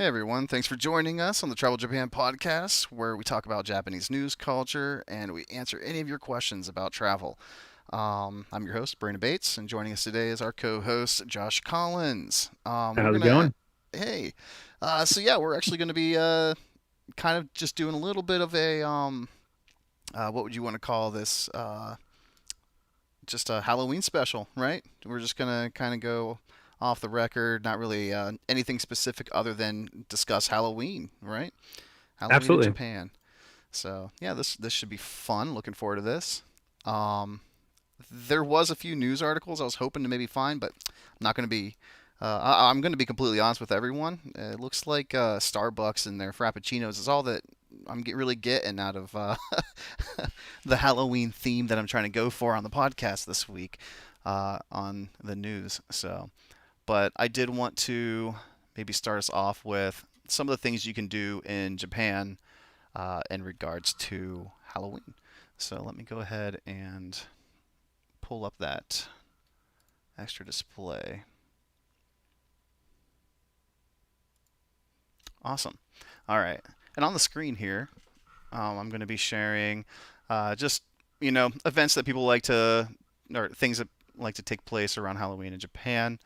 Hey everyone, thanks for joining us on the Travel Japan podcast, where we talk about Japanese news culture and we answer any of your questions about travel. I'm your host, Brandon Bates, and joining us today is our co host, Josh Collins. How's it going? Hey, so we're actually gonna be kind of just doing a little bit of a, what would you want to call this? Just a Halloween special, right? We're just gonna kind of go off the record, not really anything specific other than discuss Halloween, right? Halloween in Absolutely. Japan. So yeah, this should be fun. Looking forward to this. Um, there was a few news articles I was hoping to maybe find, but I'm not going to be. I'm going to be completely honest with everyone. It looks like Starbucks and their Frappuccinos is all that really getting out of the Halloween theme that I'm trying to go for on the podcast this week on the news. So, but I did want to maybe start us off with some of the things you can do in Japan in regards to Halloween. So let me go ahead and pull up that extra display. Awesome. All right. And on the screen here, I'm going to be sharing just, events that people like to, or things that like to take place around Halloween in Japan.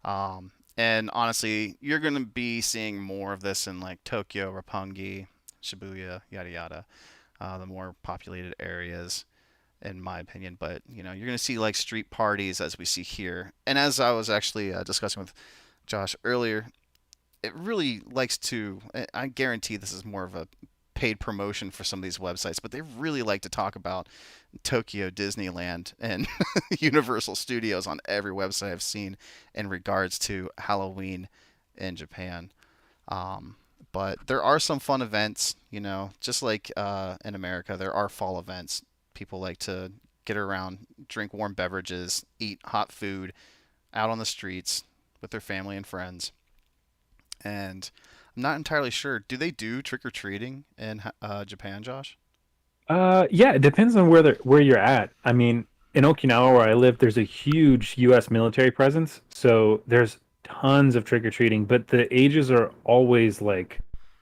And honestly, you're going to be seeing more of this in like Tokyo, Roppongi, Shibuya, yada yada, the more populated areas, in my opinion. But you're going to see like street parties as we see here. And as I was actually discussing with Josh earlier, it really likes to. I guarantee this is more of a paid promotion for some of these websites, but they really like to talk about Tokyo Disneyland and Universal Studios on every website I've seen in regards to Halloween in Japan. Um, but there are some fun events, just like in America, there are fall events. People like to get around, drink warm beverages, eat hot food out on the streets with their family and friends. And I'm not entirely sure. Do they do trick or treating in Japan, Josh? Yeah, it depends on where you're at. I mean, in Okinawa where I live, there's a huge U.S. military presence, so there's tons of trick-or-treating, but the ages are always like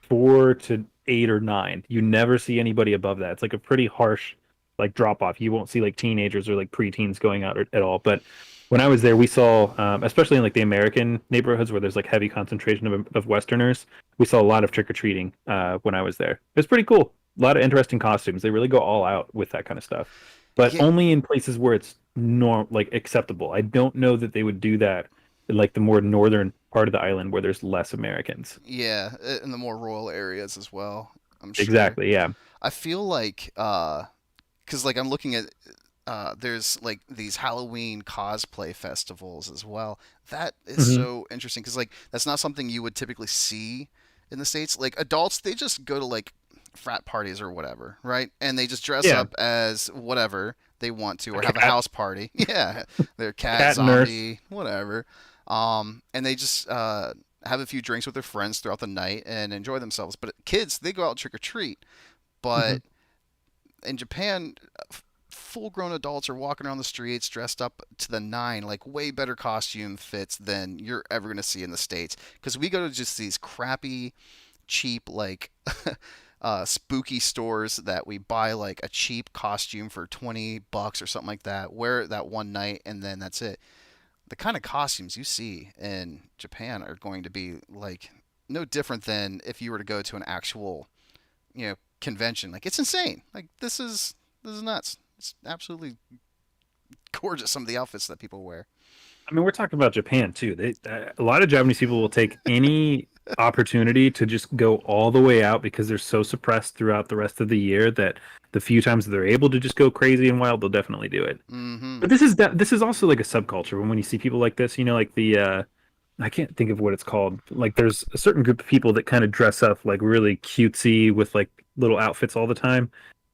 4 to 8 or 9. You never see anybody above that. It's like a pretty harsh like drop off. You won't see like teenagers or like preteens going out at all. But when I was there, we saw, especially in like the American neighborhoods where there's like heavy concentration of Westerners, we saw a lot of trick-or-treating when I was there. It was pretty cool. A lot of interesting costumes. They really go all out with that kind of stuff, but Yeah, only in places where it's like acceptable. I don't know that they would do that in like the more northern part of the island where there's less Americans. yeah, in the more rural areas as well, I'm sure. Exactly. Yeah. I feel like, because like I'm looking at, there's like these Halloween cosplay festivals as well. That is Hmm. so interesting because like that's not something you would typically see in the States. Like adults, they just go to like frat parties or whatever, right? And they just dress Yeah. up as whatever they want to A or have a cat, house party. Yeah, they're cat, cat nurse. zombie, whatever. And they just have a few drinks with their friends throughout the night and enjoy themselves. But kids, they go out trick or treat. Hmm. But in Japan, full grown adults are walking around the streets dressed up to the nine, like way better costume fits than you're ever going to see in the States. Because we go to just these crappy, cheap, like spooky stores that we buy like a cheap costume for $20 or something like that, wear it that one night, and then that's it. The kind of costumes you see in Japan are going to be like no different than if you were to go to an actual, convention. Like it's insane. Like this is nuts. It's absolutely gorgeous. Some of the outfits that people wear. I mean, we're talking about Japan too. A lot of Japanese people will take any opportunity to just go all the way out because they're so suppressed throughout the rest of the year that the few times that they're able to just go crazy and wild, they'll definitely do it. Mm-hmm. But this is also like a subculture. When you see people like this, like the I can't think of what it's called. Like there's a certain group of people that kind of dress up like really cutesy with like little outfits all the time.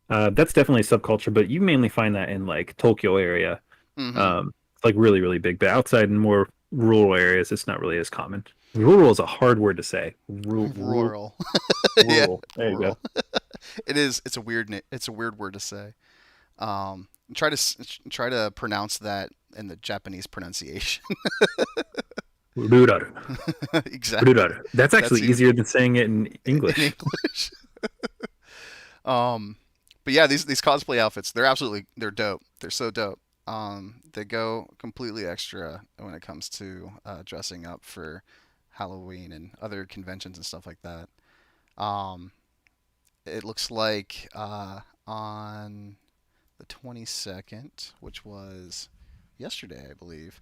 That's definitely a subculture, but you mainly find that in like Tokyo area. Mm-hmm. It's like really, really big. But outside in more rural areas, it's not really as common. Rural is a hard word to say. Rural. Yeah, Rural. There you go. rural. It is. It's a weird. It's a weird word to say. Try to pronounce that in the Japanese pronunciation. Rudaru. Exactly. Rudaru. That's That's actually even easier than saying it in in English. English. Um, but yeah, these cosplay outfits, they're dope. They're so dope. They go completely extra when it comes to dressing up for Halloween and other conventions and stuff like that. Um, it looks like on the 22nd, which was yesterday, I believe,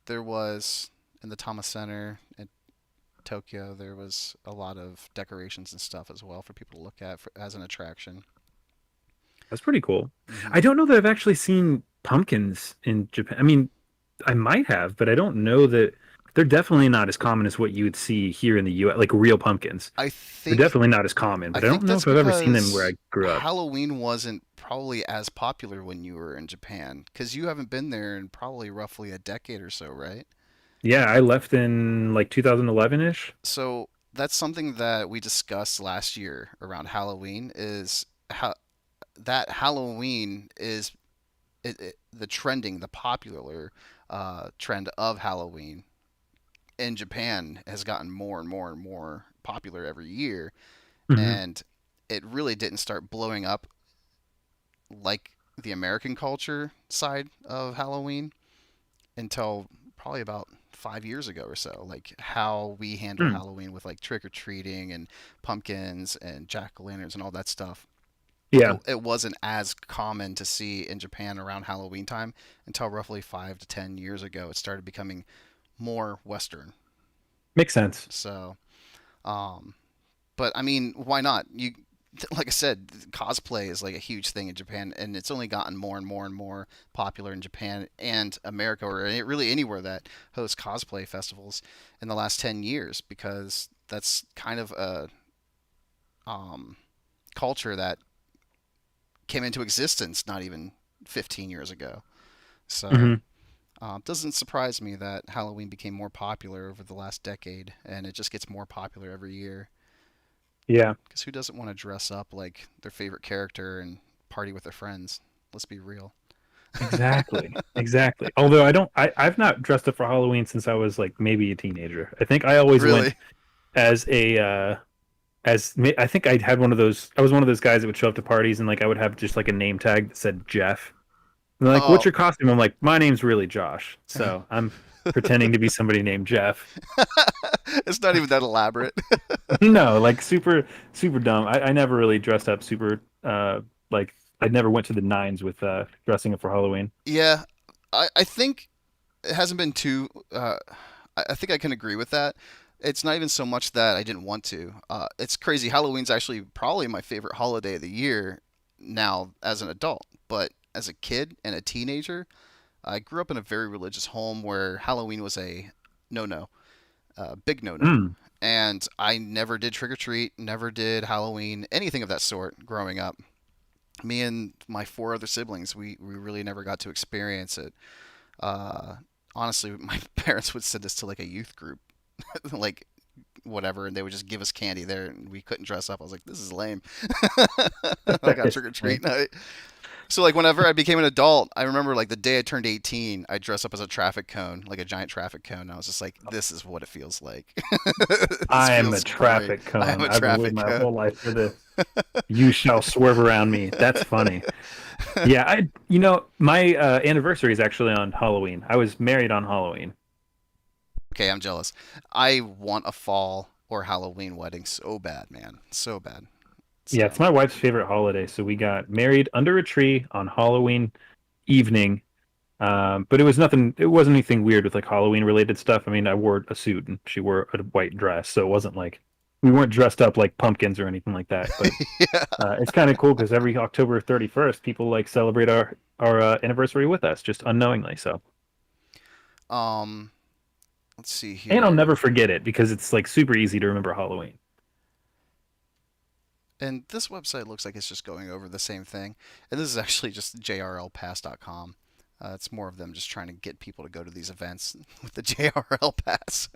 there was in the Tama Center in Tokyo, there was a lot of decorations and stuff as well for people to look at as an attraction. That's pretty cool. Hmm. I don't know that I've actually seen pumpkins in Japan. I mean, I might have, but I don't know that they're definitely not as common as what you would see here in the US, like real pumpkins. I They're think definitely not as common, I but I don't think know that's if I've ever seen them where because I grew up. Halloween wasn't probably as popular when you were in Japan because you haven't been there in probably roughly a decade or so, right? Yeah, I left in like 2011-ish. So that's something that we discussed last year around Halloween is how that Halloween is the trending, the popular trend of Halloween in Japan has gotten more and more and more popular every year, Hmm. and it really didn't start blowing up like the American culture side of Halloween until probably about 5 years ago or so. Like how we handle Hmm. Halloween with like trick or treating and pumpkins and jack o' lanterns and all that stuff. Yeah, It wasn't as common to see in Japan around Halloween time until roughly 5 to 10 years ago. It started becoming more Western. makes sense. So, um, but I mean, why not? Like I said, cosplay is like a huge thing in Japan, and it's only gotten more and more and more popular in Japan and America, or really anywhere that hosts cosplay festivals in the last 10 years, because that's kind of a um, culture that came into existence not even 15 years ago. So Hmm. it doesn't surprise me that Halloween became more popular over the last decade, and it just gets more popular every year. Yeah, Because who doesn't want to dress up like their favorite character and party with their friends? Let's be real. exactly. Exactly. Although I've not dressed up for Halloween since I was like maybe a teenager. I think I always went Really? as I think I had one of those. I was one of those guys that would show up to parties and like I would have just like a name tag that said Jeff. And they're like, "What's Oh, your costume?" I'm like, "My name's really Josh." So I'm pretending to be somebody named Jeff. it's not even that elaborate. No, like super dumb. I never really dressed up super like I never went to the nines with dressing up for Halloween. Yeah, I think it hasn't been too. I think I can agree with that. It's not even so much that I didn't want to. It's crazy. Halloween's actually probably my favorite holiday of the year now as an adult. But as a kid and a teenager, I grew up in a very religious home where Halloween was a no-no, big no-no. Mm. And I never did trick or treat, never did Halloween, anything of that sort growing up. Me and my four other siblings, we really never got to experience it. Uh, Honestly, my parents would send us to like a youth group, like whatever, and they would just give us candy there, and we couldn't dress up. I was like, this is lame. I got It's trick or funny. treat night. So like whenever I became an adult, I remember like the day I turned 18, I dressed up as a traffic cone, like a giant traffic cone. I was just like, this is what it feels like. This I am a feels great. traffic I am cone. a I've lived traffic my cone. whole life for this. You shall swerve around me. That's funny. Yeah, my anniversary is actually on Halloween. I was married on Halloween. Okay, I'm jealous. I want a fall or Halloween wedding so bad, man. So bad. Yeah, it's So, my wife's favorite holiday. So we got married under a tree on Halloween evening. But it wasn't anything weird with like Halloween related stuff. I mean, I wore a suit and she wore a white dress. So it wasn't like we weren't dressed up like pumpkins or anything like that. But yeah. it's kind of cool because every October 31st, people like celebrate our anniversary with us just unknowingly. So, Um, let's see and I'll never here. forget it because it's like super easy to remember Halloween. And this website looks like it's just going over the same thing. And this is actually just jrlpass.com. It's more of them just trying to get people to go to these events with the JRL pass.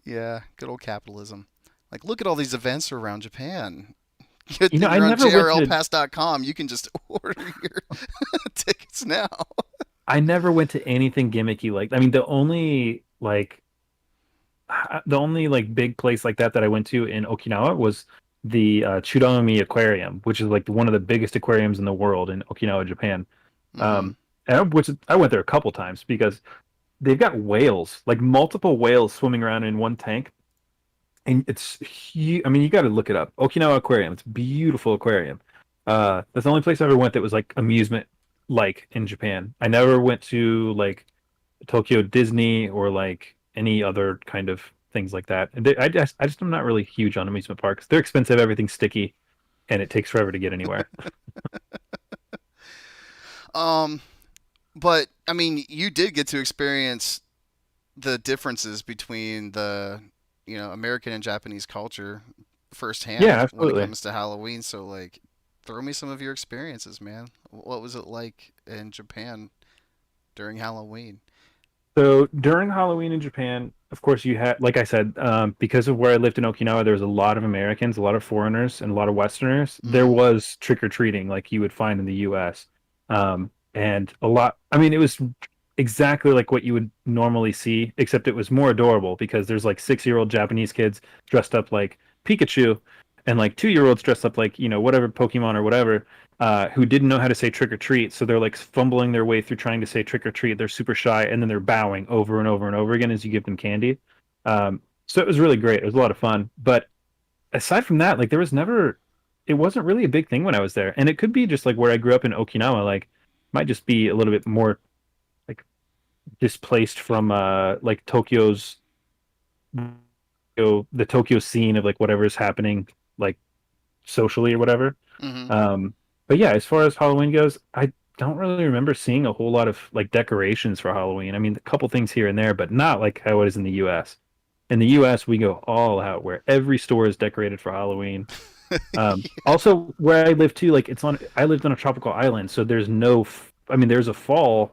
Yeah, good old capitalism. Like, look at all these events around Japan. Good thing I you're on never went to jrlpass.com. You can just order your tickets now. I never went to anything gimmicky like. I mean, the only like big place like that that I went to in Okinawa was the Chudami Aquarium, which is like one of the biggest aquariums in the world in Okinawa, Japan. Mm-hmm. Um, which I went there a couple times because they've got whales, like multiple whales swimming around in one tank, and it's huge. I mean, you got to look it up. Okinawa Aquarium. It's a beautiful aquarium. That's the only place I ever went that was like amusement like in Japan. I never went to like Tokyo Disney or like any other kind of things like that. I just am not really huge on amusement parks. They're expensive, everything's sticky, and it takes forever to get anywhere. Um, but I mean, you did get to experience the differences between the American and Japanese culture Yeah, firsthand when it absolutely. comes to Halloween. So like, throw me some of your experiences, man. What was it like in Japan during Halloween? So during Halloween in Japan, of course, you had, like I said, because of where I lived in Okinawa, there was a lot of Americans, a lot of foreigners, and a lot of Westerners. There Mm-hmm. was trick or treating like you would find in the US. And a lot, I mean, it was exactly like what you would normally see, except it was more adorable because there's like 6-year-old Japanese kids dressed up like Pikachu and like 2-year-olds dressed up like, whatever Pokemon or whatever, who didn't know how to say trick or treat. So they're like fumbling their way through trying to say trick or treat. They're super shy, and then they're bowing over and over and over again as you give them candy. So it was really great. It was a lot of fun. But aside from that, like it wasn't really a big thing when I was there. And it could be just like where I grew up in Okinawa, like might just be a little bit more like displaced from like the Tokyo scene of like whatever is happening like socially or whatever. Mm-hmm. Um, but yeah, as far as Halloween goes, I don't really remember seeing a whole lot of like decorations for Halloween. I mean, a couple things here and there, but not like how it is in the US. In the US, we go all out where every store is decorated for Halloween. Also, where I live too, like I lived on a tropical island, so there's no, I mean, there's a fall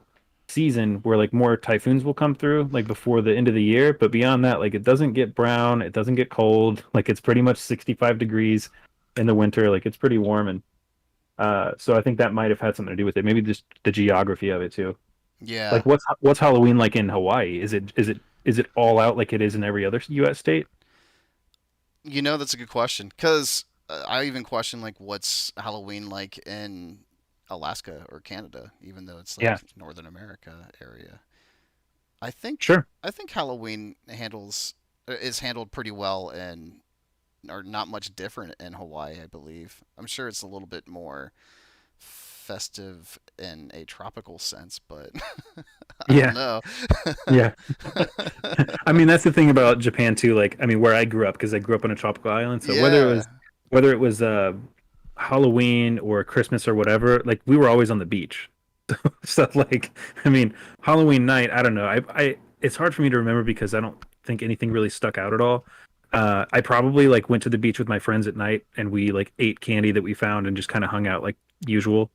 season where like more typhoons will come through, like before the end of the year. But beyond that, like it doesn't get brown, it doesn't get cold, like it's pretty much 65 degrees in the winter, like it's pretty warm. And so I think that might have had something to do with it. Maybe just the geography of it too. Yeah. Like what's Halloween like in Hawaii? Is it all out like it is in every other US state? That's a good question because I even question like what's Halloween like in Alaska or Canada, even though it's Yeah, like Northern America area. I think sure. I think Halloween is handled pretty well and or not much different in Hawaii, I believe. I'm sure it's a little bit more festive in a tropical sense, but I don't Yeah, know. yeah. I mean, that's the thing about Japan too. Like, I mean, where I grew up, because I grew up on a tropical island. So Yeah. whether it was Halloween or Christmas or whatever, like we were always on the beach. So like, I mean, Halloween night, I don't know. It's hard for me to remember because I don't think anything really stuck out at all. I probably like went to the beach with my friends at night and we like ate candy that we found and just kind of hung out like usual.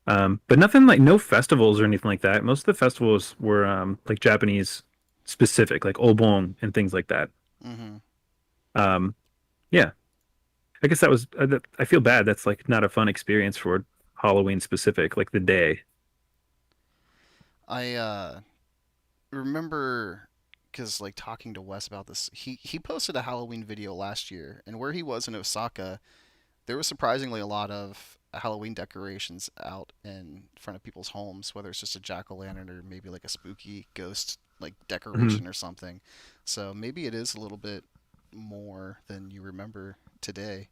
But nothing like no festivals or anything like that. Most of the festivals were like Japanese specific, like Obon and things like that. Hmm. Um, yeah, I guess I feel bad. That's like not a fun experience for Halloween specific, like the day. I remember because like talking to Wes about this, he posted a Halloween video last year, and where he was in Osaka, there was surprisingly a lot of Halloween decorations out in front of people's homes, whether it's just a jack o' lantern or maybe like a spooky ghost like Mhm. decoration or something. So maybe it is a little bit more than you remember today.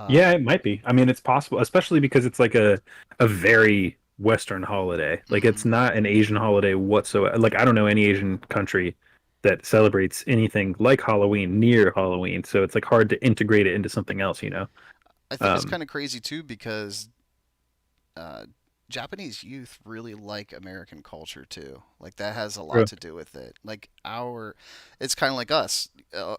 Yeah, Um, it might be. I mean, it's possible, especially because it's like a very Western holiday. Like mm-hmm. it's not an Asian holiday whatsoever. Like I don't know any Asian country that celebrates anything like Halloween near Halloween. So it's like hard to integrate it into something else, you know? I think it's Um, kind of crazy too because uh, Japanese youth really like American culture too. Like that has a lot True. to do with it. It's kind of like us.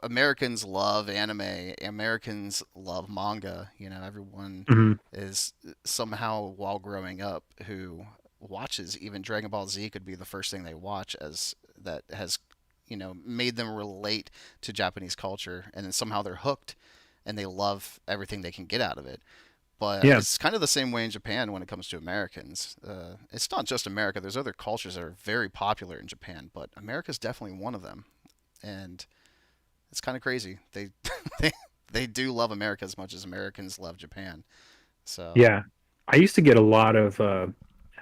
Americans love anime. Americans love manga. Everyone Mhm. is somehow while growing up who watches even Dragon Ball Z could be the first thing they watch as that has made them relate to Japanese culture, and then somehow they're hooked and they love everything they can get out of it. But Yeah. it's kind of the same way in Japan when it comes to Americans. It's not just America. There's other cultures that are very popular in Japan, but America's definitely one of them. And it's kind of crazy. They they do love America as much as Americans love Japan. So, Yeah. I used to get a lot of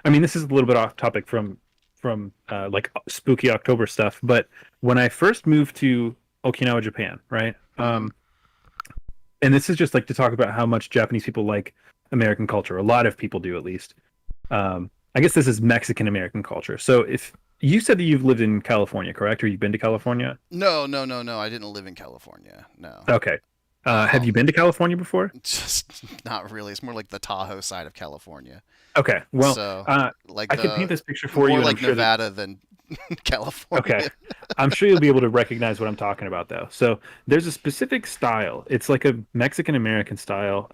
I mean, this is a little bit off topic from like spooky October stuff, but when I first moved to Okinawa, Japan, right? hmm And this is just like to talk about how much Japanese people like American culture. A lot of people do, at least. I guess this is Mexican American culture. So if you said that you've lived in California, correct? Or you've been to California? no, no, no, no. I didn't live in California. No. Okay. Have you Um, been to California before? just not really. It's more like the Tahoe side of California. Okay. Well, So, like I could paint the this picture for more you, and I'm like sure that Nevada than okay. California. I'm sure you'll be able to recognize what I'm talking about, though. So there's a specific style. It's like a Mexican American style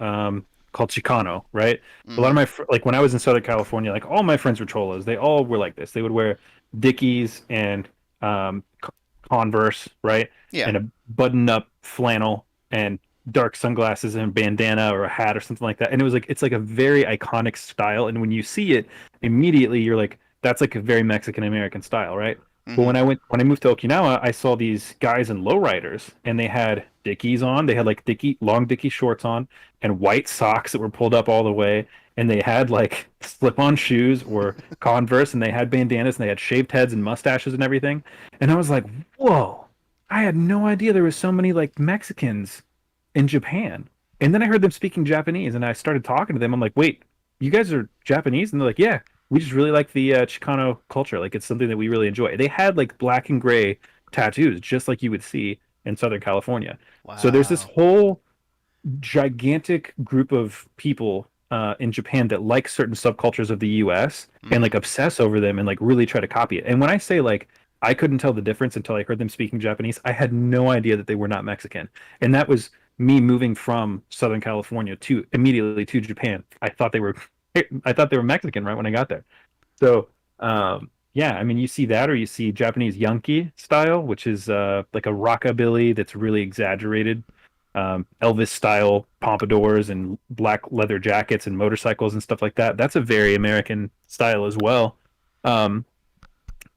called Chicano, right? A lot of hmm my like when I was in Southern California, like all my friends were cholos. They all were like this. They would wear Dickies and Converse, right, Yeah. and a button-up flannel and dark sunglasses and a bandana or a hat or something like that. And it was like it's like a very iconic style. And when you see it, immediately you're like, that's like a very Mexican American style, right? But hmm when I moved to Okinawa, I saw these guys in lowriders, and they had Dickies on. They had like long Dickie shorts on, and white socks that were pulled up all the way, and they had like slip-on shoes or Converse, and they had bandanas, and they had shaved heads and mustaches and everything. And I was like, whoa! I had no idea there was so many like Mexicans in Japan. And then I heard them speaking Japanese, and I started talking to them. I'm like, wait, you guys are Japanese? And they're like, yeah, we just really like the Chicano culture. Like, it's something that we really enjoy. They had like black and gray tattoos, just like you would see in Southern California. So there's this Wow. whole gigantic group of people in Japan that like certain subcultures of the US and hmm like obsess over them and like really try to copy it. And when I say like I couldn't tell the difference until I heard them speaking Japanese, I had no idea that they were not Mexican. And that was me moving from Southern California to immediately to Japan. I thought they were Mexican right when I got there. So yeah, I mean you see that or you see Japanese Yankee style, which is like a rockabilly that's really exaggerated Elvis style pompadours and black leather jackets and motorcycles and stuff like that. That's a very American style as well. Um,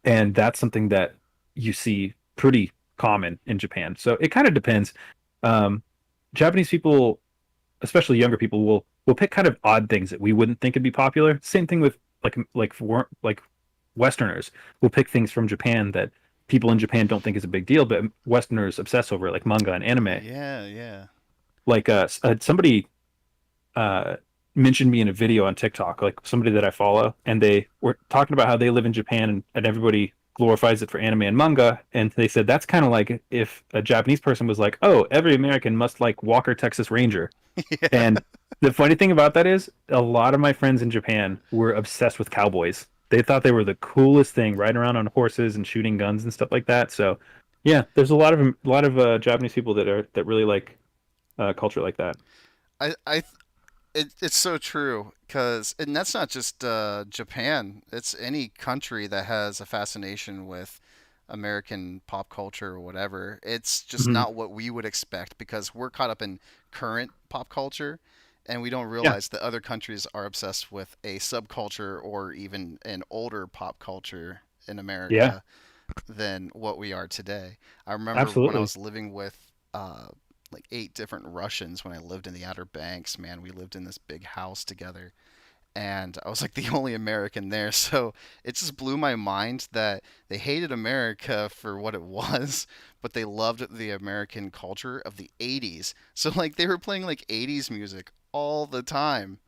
and that's something that you see pretty common in Japan. So it kind of depends. Um, Japanese people, especially younger people, will pick kind of odd things that we wouldn't think would be popular. Same thing with like Westerners will pick things from Japan that people in Japan don't think is a big deal, but Westerners obsess over, like manga and anime. Yeah, yeah. Like somebody uh mentioned me in a video on TikTok, like somebody that I follow, and they were talking about how they live in Japan and everybody glorifies it for anime and manga, and they said that's kind of like if a Japanese person was like, "Oh, every American must like Walker Texas Ranger." Yeah. And the funny thing about that is a lot of my friends in Japan were obsessed with cowboys. They thought they were the coolest thing, riding around on horses and shooting guns and stuff like that. So, yeah, there's a lot of Japanese people that really like culture like that. I it's so true because and that's not just Japan. It's any country that has a fascination with American pop culture or whatever. It's just Hmm. not what we would expect because we're caught up in current pop culture and we don't Yeah, realize that other countries are obsessed with a subculture or even an older pop culture in yeah, America than what we are today. I remember when I absolutely. was living with like 8 different Russians when I lived in the Outer Banks. Man, we lived in this big house together, and I was like the only American there. So it just blew my mind that they hated America for what it was, but they loved the American culture of the 80s. So like they were playing like 80s music all the time,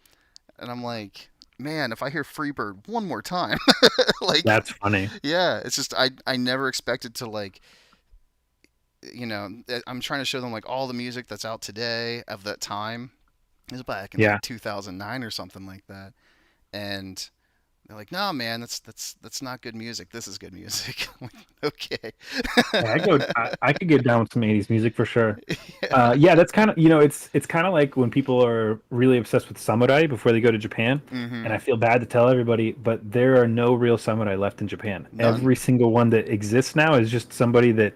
and I'm like, man, if I hear Freebird one more time, like, That's funny. yeah, it's just I never expected to like I'm trying to show them like all the music that's out today of that time. It was back in like Yeah. 2009 or something like that, and they're like, "No, man, that's not good music. This is good music." I'm like, okay. Yeah, I could get down with some 80s music for sure. Yeah. Yeah, that's kind of, it's kind of like when people are really obsessed with samurai before they go to Japan. And hmm I feel bad to tell everybody, but there are no real samurai left in Japan. None. Every single one that exists now is just somebody that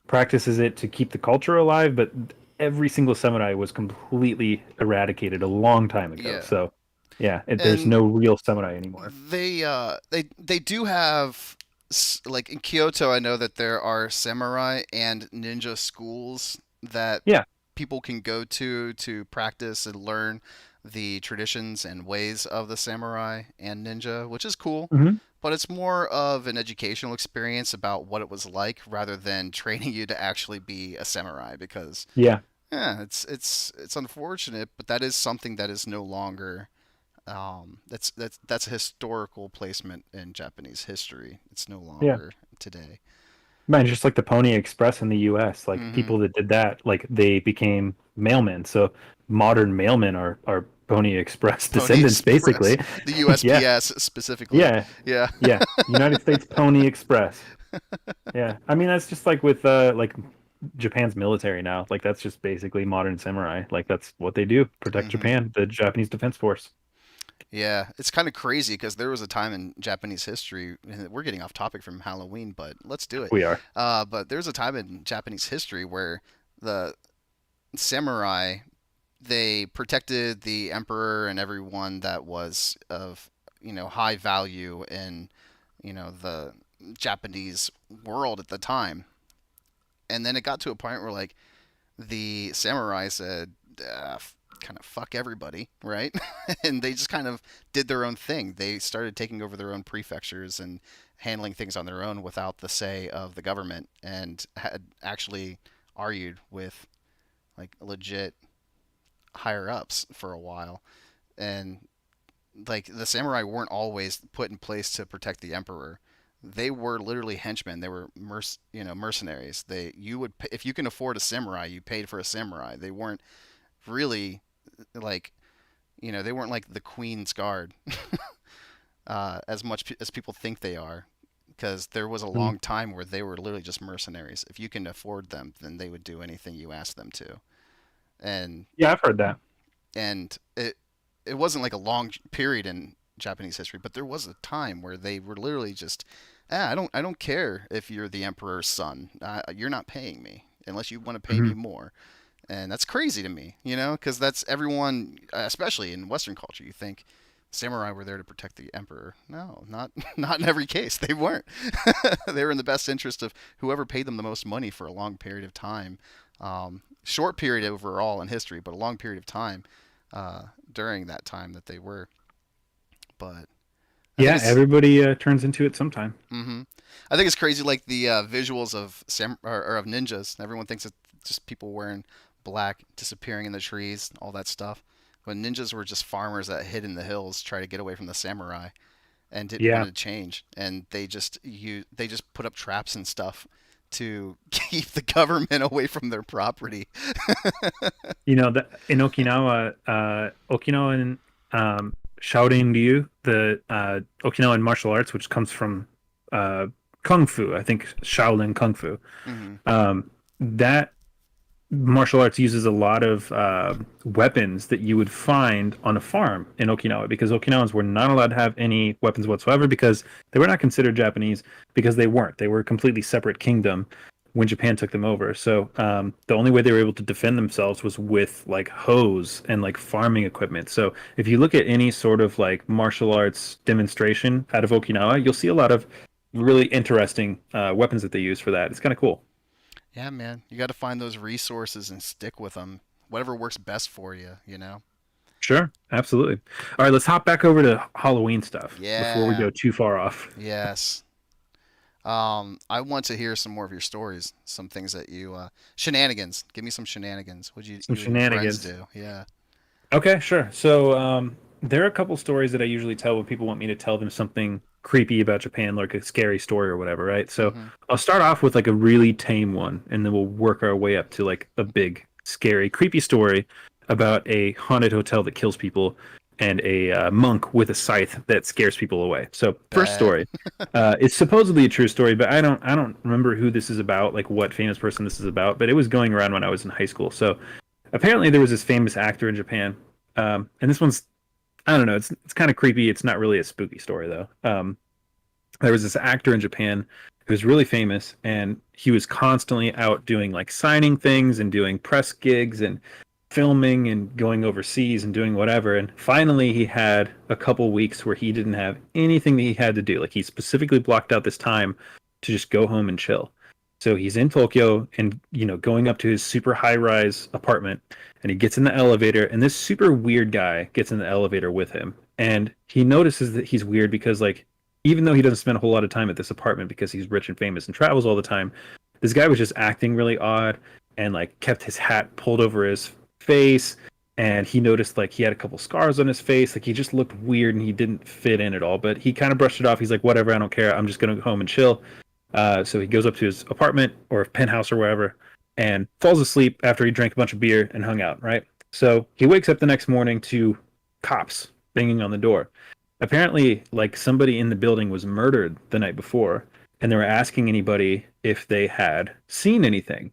practices it to keep the culture alive, but every single samurai was completely eradicated a long time ago. Yeah. So yeah, there's And no real samurai anymore. they do have like in Kyoto. I know that there are samurai and ninja schools that Yeah. people can go to practice and learn the traditions and ways of the samurai and ninja, which is cool. Hmm. But it's more of an educational experience about what it was like rather than training you to actually be a samurai because Yeah. yeah, it's unfortunate, but that is something that is no longer that's a historical placement in Japanese history. It's no Yeah. longer today. Man, just like the Pony Express in the US, like Hmm. people that did that, like they became mailmen. So modern mailmen are Pony Express Pony descendants, Express, basically. the Yeah. USPS specifically. Yeah. Yeah. Yeah. United States Pony Express. Yeah. I mean, that's just like with like Japan's military now. Like that's just basically modern samurai. Like that's what they do, protect Hmm. Japan, the Japanese Defense Force. Yeah, it's kind of crazy because there was a time in Japanese history. And we're getting off topic from Halloween, but let's do it. We are. But there's a time in Japanese history where the samurai they protected the emperor and everyone that was of high value in the Japanese world at the time. And then it got to a point where like the samurai said, kind of fuck everybody, right? And they just kind of did their own thing. They started taking over their own prefectures and handling things on their own without the say of the government, and had actually argued with like legit higher ups for a while. And like the samurai weren't always put in place to protect the emperor. They were literally henchmen. They were mercenaries. You would if you can afford a samurai, you paid for a samurai. They weren't really like they weren't like the queen's guard as much as people think they are. Because there was a Mm. long time where they were literally just mercenaries. If you can afford them, then they would do anything you asked them to. And Yeah, I've heard that. it wasn't like a long period in Japanese history, but there was a time where they were literally just, I don't care if you're the emperor's son. You're not paying me unless you want to pay me Hmm. more. And that's crazy to me, because that's everyone, especially in Western culture. You think samurai were there to protect the emperor. No, not not in every case. They weren't. They were in the best interest of whoever paid them the most money for a long period of time. Short period overall in history, but a long period of time uh, during that time that they were. But I think Yeah, it's everybody turns into it sometime. hmm I think it's crazy, like the visuals of or of ninjas. Everyone thinks it's just people wearing black, disappearing in the trees, all that stuff. When ninjas were just farmers that hid in the hills, try to get away from the samurai, and didn't want Yeah. to change, and they just put up traps and stuff to keep the government away from their property. You know, that in Okinawa, Okinawan shouting to you, the Okinawan martial arts, which comes from uh, Kung Fu, I think Shaolin Kung Fu. Hmm. That martial arts uses a lot of weapons that you would find on a farm in Okinawa because Okinawans were not allowed to have any weapons whatsoever because they were not considered Japanese because they weren't. They were a completely separate kingdom when Japan took them over. So the only way they were able to defend themselves was with like hoes and like farming equipment. So if you look at any sort of like martial arts demonstration out of Okinawa, you'll see a lot of really interesting weapons that they use for that. It's kind of cool. Yeah, man, you got to find those resources and stick with them. Whatever works best for you. Sure, absolutely. All right, let's hop back over to Halloween stuff before we Yeah. go too far off. Yes. I want to hear some more of your stories, some things that you shenanigans. Give me some shenanigans. What you Some you and your friends shenanigans. do? Yeah. Okay, sure. So, there are a couple stories that I usually tell when people want me to tell them something creepy about Japan, like a scary story or whatever, right? So, Mm-hmm. I'll start off with like a really tame one, and then we'll work our way up to like a big, scary, creepy story about a haunted hotel that kills people and a monk with a scythe that scares people away. So, first Bet. story. It's supposedly a true story, but I don't remember who this is about, like what famous person this is about, but it was going around when I was in high school. So, apparently there was this famous actor in Japan, and this one's I don't know, it's kind of creepy. It's not really a spooky story though. There was this actor in Japan who's really famous, and he was constantly out doing like signing things and doing press gigs and filming and going overseas and doing whatever. And finally, he had a couple weeks where he didn't have anything that he had to do. Like he specifically blocked out this time to just go home and chill. So he's in Tokyo and, going up to his super high rise apartment, and he gets in the elevator, and this super weird guy gets in the elevator with him. And he notices that he's weird because, like, even though he doesn't spend a whole lot of time at this apartment because he's rich and famous and travels all the time, this guy was just acting really odd and like kept his hat pulled over his face. And he noticed like he had a couple scars on his face. Like he just looked weird and he didn't fit in at all. But he kind of brushed it off. He's like, whatever, I don't care. I'm just going to go home and chill. So he goes up to his apartment or penthouse or wherever and falls asleep after he drank a bunch of beer and hung out, right? So he wakes up the next morning to cops banging on the door. Apparently, like somebody in the building was murdered the night before, and they were asking anybody if they had seen anything.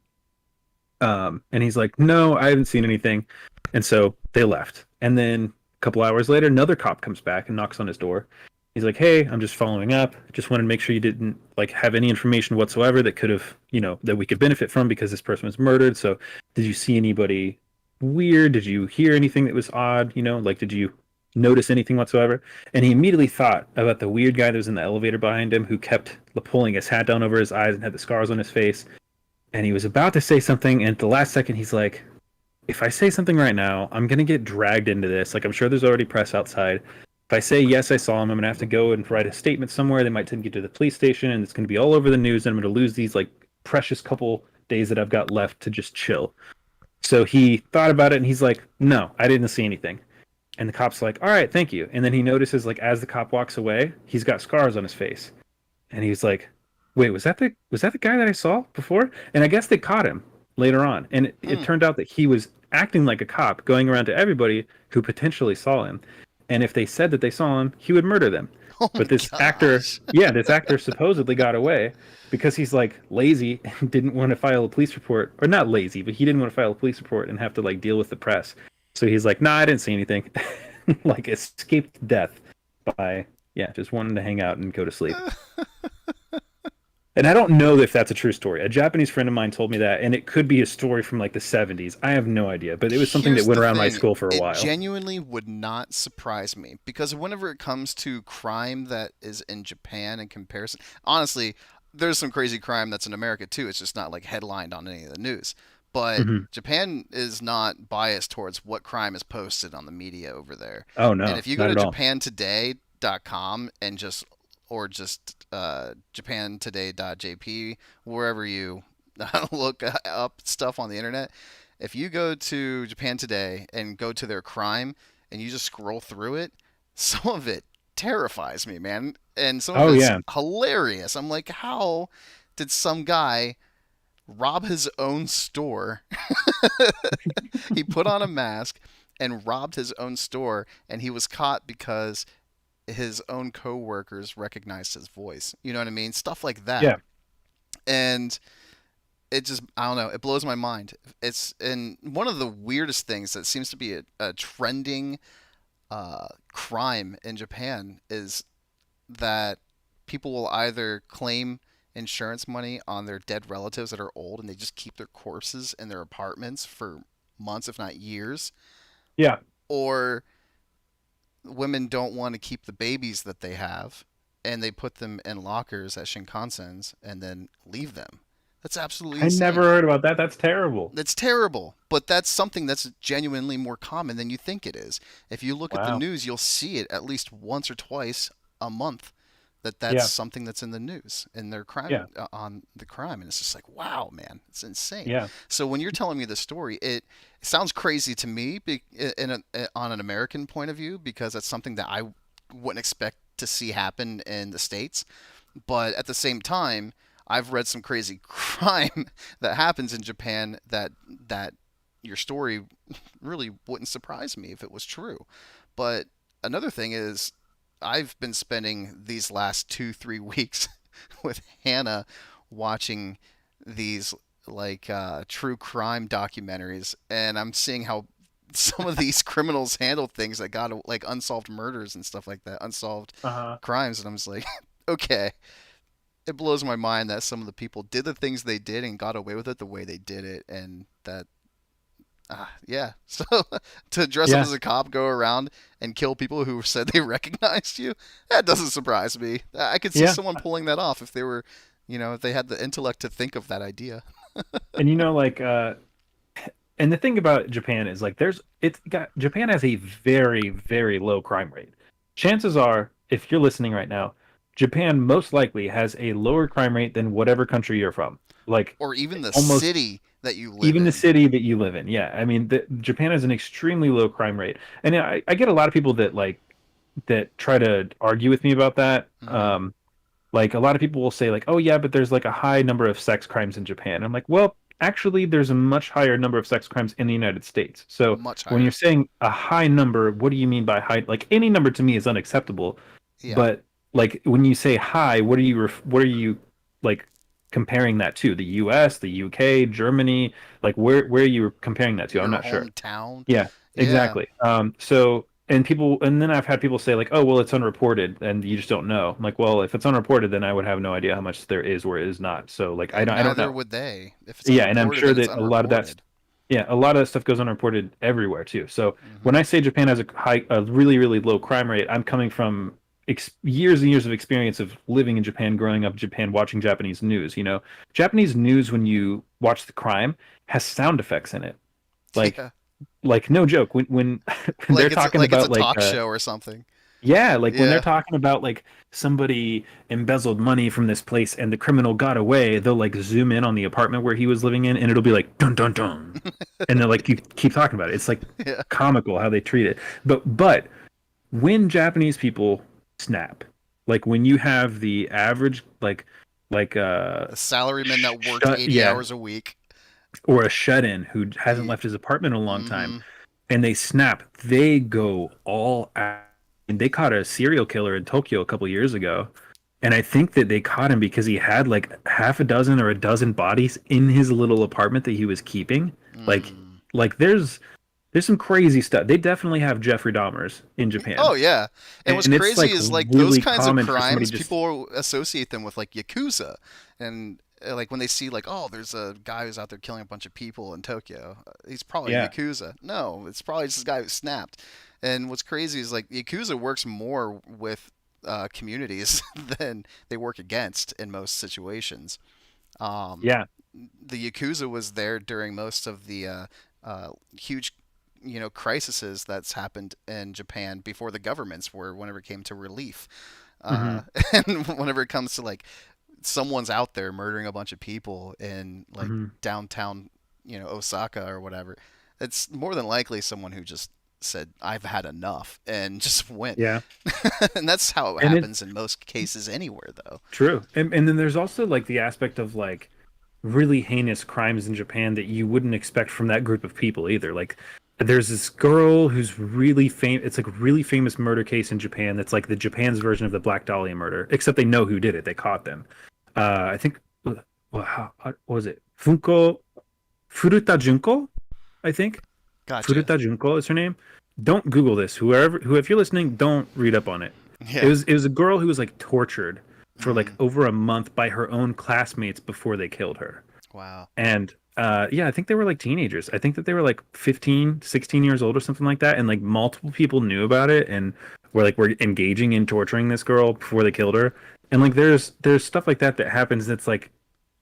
And he's like, no, I haven't seen anything. And so they left. And then a couple hours later, another cop comes back and knocks on his door. He's like, hey, I'm just following up. Just wanted to make sure you didn't like have any information whatsoever that could have, that we could benefit from because this person was murdered. So did you see anybody weird? Did you hear anything that was odd? Like, did you notice anything whatsoever? And he immediately thought about the weird guy that was in the elevator behind him who kept pulling his hat down over his eyes and had the scars on his face. And he was about to say something, and at the last second, he's like, if I say something right now, I'm going to get dragged into this. Like, I'm sure there's already press outside. If I say, yes, I saw him, I'm going to have to go and write a statement somewhere. They might take me to the police station, and it's going to be all over the news, and I'm going to lose these, like, precious couple days that I've got left to just chill. So he thought about it, and he's like, no, I didn't see anything. And the cop's like, all right, thank you. And then he notices, like, as the cop walks away, he's got scars on his face. And he's like, wait, was that the guy that I saw before? And I guess they caught him later on. And it Hmm. turned out that he was acting like a cop, going around to everybody who potentially saw him. And if they said that they saw him, he would murder them. Oh my But this actor, gosh. yeah, this actor supposedly got away because he's like lazy and didn't want to file a police report, or not lazy, but he didn't want to file a police report and have to like deal with the press. So he's like, nah, I didn't see anything. Like escaped death by, yeah, just wanting to hang out and go to sleep. And I don't know if that's a true story. A Japanese friend of mine told me that, and it could be a story from like the 70s. I have no idea, but it was something that Here's went the around my thing. school for a It while. genuinely would not surprise me because whenever it comes to crime that is in Japan in comparison, honestly, there's some crazy crime that's in America too. It's just not like headlined on any of the news. But Hmm. Japan is not biased towards what crime is posted on the media over there. Oh And no, if you go not to at all. japantoday.com and just japantoday.jp, wherever you look up stuff on the internet, if you go to Japan Today and go to their crime and you just scroll through it, some of it terrifies me, man. And some of Oh it's yeah, hilarious. I'm like, how did some guy rob his own store? He put on a mask and robbed his own store, and he was caught because his own coworkers recognized his voice. You know what I mean? Stuff like that. yeah. And it just, I don't know, it blows my mind. It's and one of the weirdest things that seems to be a trending crime in Japan is that people will either claim insurance money on their dead relatives that are old and they just keep their corpses in their apartments for months if not years, Yeah. or women don't want to keep the babies that they have and they put them in lockers at Shinkansens and then leave them. That's absolutely I never insane. heard about that. That's terrible. That's terrible, but that's something that's genuinely more common than you think it is. If you look at the Wow. news, you'll see it at least once or twice a month that's Yeah. something that's in the news and their crime Yeah. on the crime, and it's just like, wow, man, it's insane. Yeah. So when you're telling me the story, it sounds crazy to me on an American point of view because that's something that I wouldn't expect to see happen in the States. But at the same time, I've read some crazy crime that happens in Japan that your story really wouldn't surprise me if it was true. But another thing is I've been spending these last 2 3 weeks with Hannah watching these like true crime documentaries, and I'm seeing how some of these criminals handle things that got like unsolved murders and stuff like that, unsolved Uh-huh. crimes, and I'm just like, okay, it blows my mind that some of the people did the things they did and got away with it the way they did it, and that yeah. So to dress up Yeah, as a cop, go around and kill people who said they recognized you, that doesn't surprise me. I could see yeah. someone pulling that off if they were, if they had the intellect to think of that idea. And like and the thing about Japan is like it's got Japan has a very, very low crime rate. Chances are, if you're listening right now, Japan most likely has a lower crime rate than whatever country you're from. Like Or even the almost city that you live even the in. city that you live in. Yeah, I mean, Japan has an extremely low crime rate, and yeah, I get a lot of people that try to argue with me about that. Hmm. Like a lot of people will say like, "Oh yeah, but there's like a high number of sex crimes in Japan." I'm like, "Well, actually there's a much higher number of sex crimes in the United States." So Much when you're higher. saying a high number, what do you mean by high? Like any number to me is unacceptable, Yeah. but like when you say high, what are you like comparing that to? The US, the UK, Germany? Like where are you comparing that to? I'm Your not sure. hometown. Yeah, Yeah. exactly. And then I've had people say like, "Oh, well, it's unreported, and you just don't know." I'm like, "Well, if it's unreported, then I would have no idea how much there is where it is not." So like, And I don't neither know. would they. If it's Yeah, and I'm unreported, sure then it's that unreported. a lot of that stuff goes unreported everywhere too. So when Hmm. I say Japan has a really, really low crime rate, I'm coming from years and years of experience of living in Japan, growing up in Japan, watching Japanese news. Japanese news when you watch the crime has sound effects in it. Like Yeah. no joke when when they're talking Like it's a about talk show or something. yeah, like when they're Yeah. talking about like somebody embezzled money from this place and the criminal got away, they'll like zoom in on the apartment where he was living in and it'll be like dun dun dun. And they'll like you keep talking about it. It's like Yeah. comical how they treat it. But when Japanese people snap, like when you have the average like A salaryman that worked shut 80 yeah, hours a week. or a shut-in who hasn't Yeah. left his apartment in a long time Mm-hmm. and they snap, they go all out. And they caught a serial killer in Tokyo a couple years ago. And I think that they caught him because he had like half a dozen or a dozen bodies in his little apartment that he was keeping. Like Mm. there's some crazy stuff. They definitely have Jeffrey Dahmers in Japan. Oh yeah, and what's And it's crazy like is like those really kinds of common for somebody crimes, just people associate them with like yakuza, and like when they see like, oh, there's a guy who's out there killing a bunch of people in Tokyo, he's probably yeah. yakuza. No, it's probably just this guy who snapped. And what's crazy is like yakuza works more with communities than they work against in most situations. Um, Yeah. the yakuza was there during most of the huge crises that's happened in Japan before the governments were whenever it came to relief. Hmm. And whenever it comes to like someone's out there murdering a bunch of people in like Hmm. downtown, Osaka or whatever, it's more than likely someone who just said I've had enough and just went. Yeah. And that's how it And it's happens in most cases anywhere though. true. And then there's also like the aspect of like really heinous crimes in Japan that you wouldn't expect from that group of people either. Like there's this girl who's really famous. It's like a really famous murder case in Japan that's like the Japan's version of the Black Dahlia murder, except they know who did it. They caught them. I think what was it? Furuta Junko, I think. Gotcha. Furuta Junko is her name. Don't Google this. If you're listening, don't read up on it. Yeah. It was a girl who was like tortured for like Mm. over a month by her own classmates before they killed her. Wow. And yeah, I think they were like teenagers. I think that they were like 15, 16 years old or something like that. And like multiple people knew about it and were engaging in torturing this girl before they killed her. And like there's stuff like that that happens that's like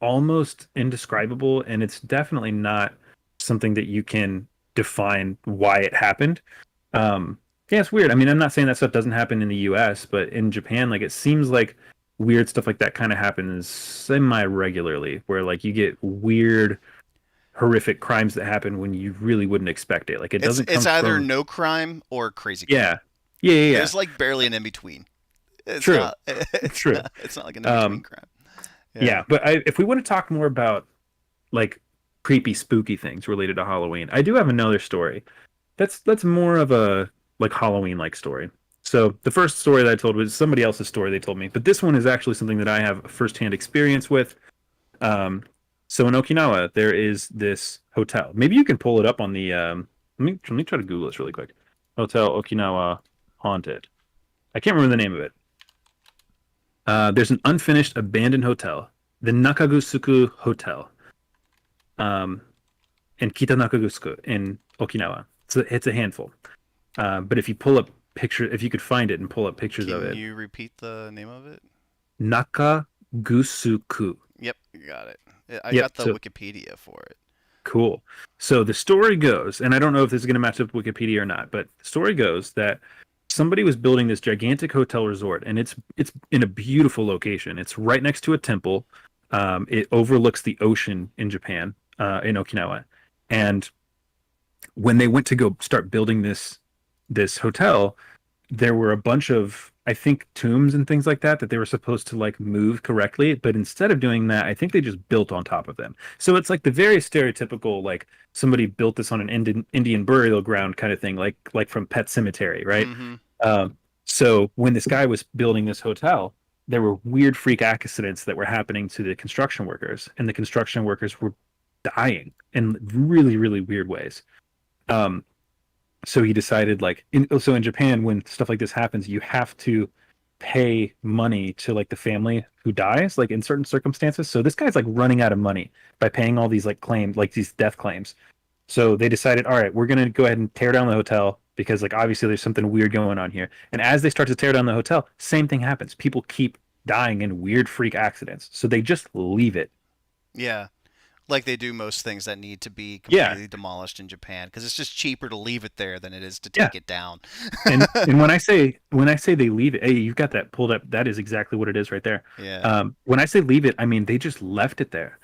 almost indescribable and it's definitely not something that you can define why it happened. Yeah, it's weird. I mean, I'm not saying that stuff doesn't happen in the US, but in Japan, like it seems like weird stuff like that kind of happens semi regularly, where like you get weird, horrific crimes that happen when you really wouldn't expect it. Like it It's doesn't it's come either from, no crime or crazy crime. yeah, yeah. There's like barely an in between. It's True, not. It's true. not. It's not like an in between Um, crime. Yeah. yeah, but if we want to talk more about like creepy, spooky things related to Halloween, I do have another story. That's more of a like Halloween like story. So the first story that I told was somebody else's story they told me, but this one is actually something that I have firsthand experience with. Um, so in Okinawa, there is this hotel. Maybe you can pull it up on the. Let me try to Google this really quick. Hotel Okinawa Haunted. I can't remember the name of it. There's an unfinished abandoned hotel, the Nakagusuku Hotel, um, in Kita in Okinawa. So it's a handful. But if you pull up picture, if you could find it and pull up pictures of Can it, you repeat the name of it? Nakagusuku. Yep, got it. I Yep. got the So Wikipedia for it. cool. So the story goes, and I don't know if this is going to match up with Wikipedia or not, but the story goes that somebody was building this gigantic hotel resort, and it's in a beautiful location. It's right next to a temple. It overlooks the ocean in Japan, in Okinawa. And when they went to go start building this hotel, there were a bunch of, I think, tombs and things like that that they were supposed to like move correctly, but instead of doing that, I think they just built on top of them. So it's like the very stereotypical like somebody built this on an Indian burial ground kind of thing, like from Pet Cemetery, right? Mm-hmm. Um, so when this guy was building this hotel, there were weird freak accidents that were happening to the construction workers, and the construction workers were dying in really, really weird ways. Um, so he decided so in Japan when stuff like this happens you have to pay money to like the family who dies like in certain circumstances, so this guy's like running out of money by paying all these like claims, like these death claims. So they decided, all right, we're going to go ahead and tear down the hotel because like obviously there's something weird going on here. And as they start to tear down the hotel, same thing happens, people keep dying in weird freak accidents, so they just leave it. Yeah, like they do most things that need to be Yeah, completely demolished in Japan because it's just cheaper to leave it there than it is to yeah. take it down. And when I say they leave it, hey, you've got that pulled up. That is exactly what it is right there. Yeah. When I say leave it, I mean they just left it there.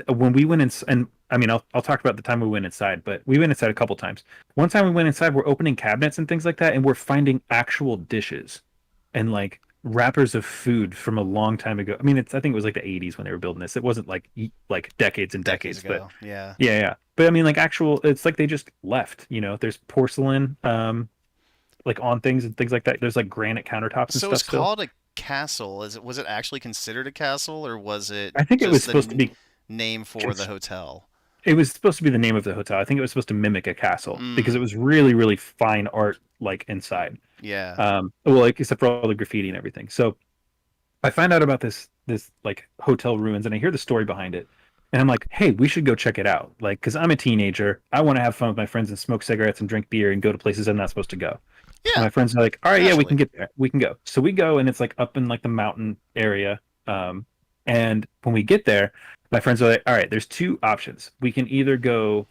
When we went in, and I mean I'll talk about the time we went inside, but we went inside a couple times. One time we went inside, we're opening cabinets and things like that, and we're finding actual dishes and like wrappers of food from a long time ago. I mean, I think it was like the 80s when they were building this. It wasn't like decades and Decades decades, but ago. Yeah. yeah, yeah. But I mean, like actual, it's like they just left. There's porcelain, like on things and things like that. There's like granite countertops and So stuff it's still. called a castle. Was it actually considered a castle or was it I think it was just the supposed to be. name for the hotel? It was supposed to be the name of the hotel. I think it was supposed to mimic a castle because Mm. it was really, really fine art like inside. Yeah. Well, like except for all the graffiti and everything. So I find out about this like hotel ruins, and I hear the story behind it, and I'm like, hey, we should go check it out. Like, because I'm a teenager, I want to have fun with my friends and smoke cigarettes and drink beer and go to places I'm not supposed to go. And Yeah. my friends are like, all right, yeah, we can Naturally. get there. We can go. So we go, and it's like up in like the mountain area. And when we get there, my friends are like, all right, there's two options. We can either go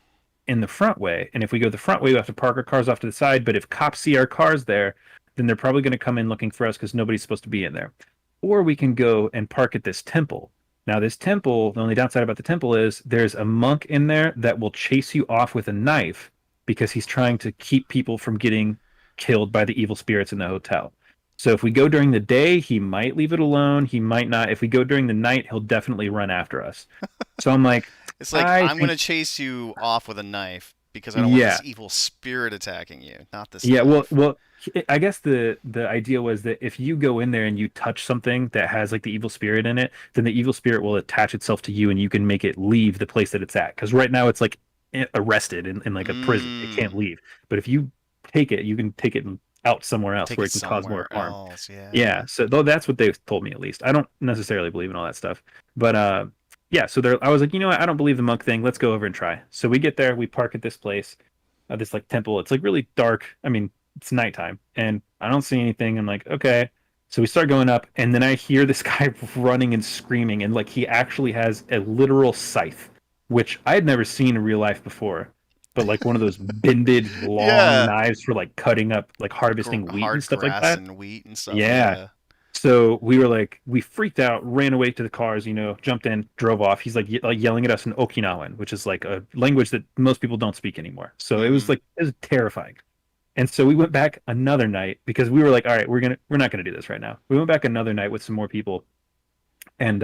in the front way, and if we go the front way, we have to park our cars off to the side. But if cops see our cars there, then they're probably going to come in looking for us because nobody's supposed to be in there. Or we can go and park at this temple. Now, this temple, the only downside about the temple is there's a monk in there that will chase you off with a knife because he's trying to keep people from getting killed by the evil spirits in the hotel. So if we go during the day, he might leave it alone. He might not. If we go during the night, he'll definitely run after us. So I'm like, It's like I I'm gonna think, chase you off with a knife because I don't want this yeah, evil spirit attacking you, not this yeah. Well, knife. well, I guess the idea was that if you go in there and you touch something that has like the evil spirit in it, then the evil spirit will attach itself to you, and you can make it leave the place that it's at. Because right now it's like arrested in like a prison; it can't Mm. leave. But if you take it, you can take it out somewhere else Take where it it can cause more somewhere harm. else. Yeah. Yeah, so though that's what they've told me at least. I don't necessarily believe in all that stuff. But yeah, so there I was like, you know what? I don't believe the monk thing. Let's go over and try. So we get there, we park at this place, this like temple. It's like really dark. I mean, it's nighttime and I don't see anything. I'm like, okay. So we start going up and then I hear this guy running and screaming and like he actually has a literal scythe, which I had never seen in real life before. But like one of those bended long Yeah. knives for like cutting up like harvesting wheat and Hard stuff like grass that. and wheat and stuff. Yeah. Yeah. So we were like, we freaked out, ran away to the cars, jumped in, drove off. He's like, like yelling at us in Okinawan, which is like a language that most people don't speak anymore. So Mm-hmm. it was terrifying. And so we went back another night because we were like, all right, we're not gonna do this right now. We went back another night with some more people, and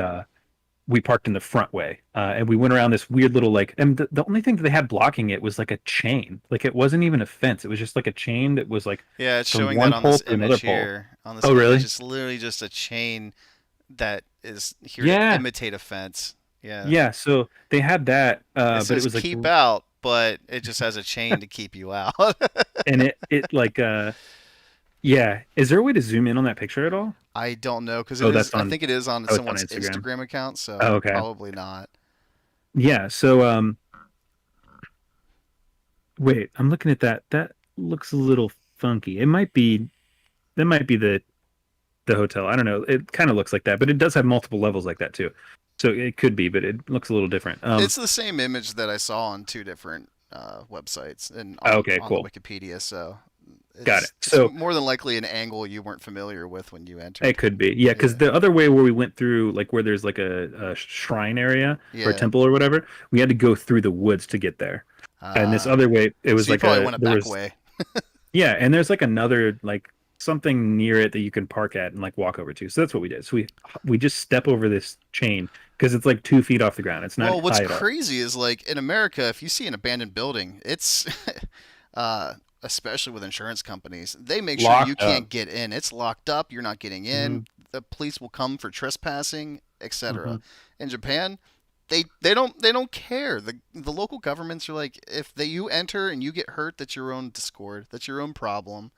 we parked in the front way, and we went around this weird little like, and the only thing that they had blocking it was like a chain, like it wasn't even a fence. It was just like a chain that was like Yeah, it's from showing that one on pole this to another image pole. here. On this Oh, image, really? it's literally just a chain that is here to Yeah, imitate a fence. Yeah. yeah. So they had that, It but it says was like, keep out, but it just has a chain to keep you out. and it like Yeah. Is there a way to zoom in on that picture at all? I don't know because it Oh, is. that's I on. think it is on Oh, it's on someone's Instagram. Instagram account, so Oh, okay. probably not. Yeah. So wait, I'm looking at that. That looks a little funky. It might be that might be the hotel. I don't know. It kind of looks like that, but it does have multiple levels like that too. So it could be, but it looks a little different. It's the same image that I saw on two different websites and Okay, on the cool. Wikipedia. So Got it. it's So more than likely an angle you weren't familiar with when you it entered. could be. Yeah, because Yeah, the other way where we went through, like where there's like a shrine area or a yeah. temple or whatever, we had to go through the woods to get there. And this Uh, other way, it was so you like probably went a there back was, way. yeah, and there's like another, like something near it that you can park at and like walk over to. So that's what we did. So we just step over this chain because it's like 2 feet off the ground. It's not Well, what's high at all. crazy is like in America, if you see an abandoned building, it's uh, especially with insurance companies, they make sure you Locked up. can't get in. It's locked up. You're not getting Hmm. in. The police will come for trespassing, etc. Hmm. In Japan, they don't care. The local governments are like, if you enter and you get hurt, that's your own discord. That's your own problem,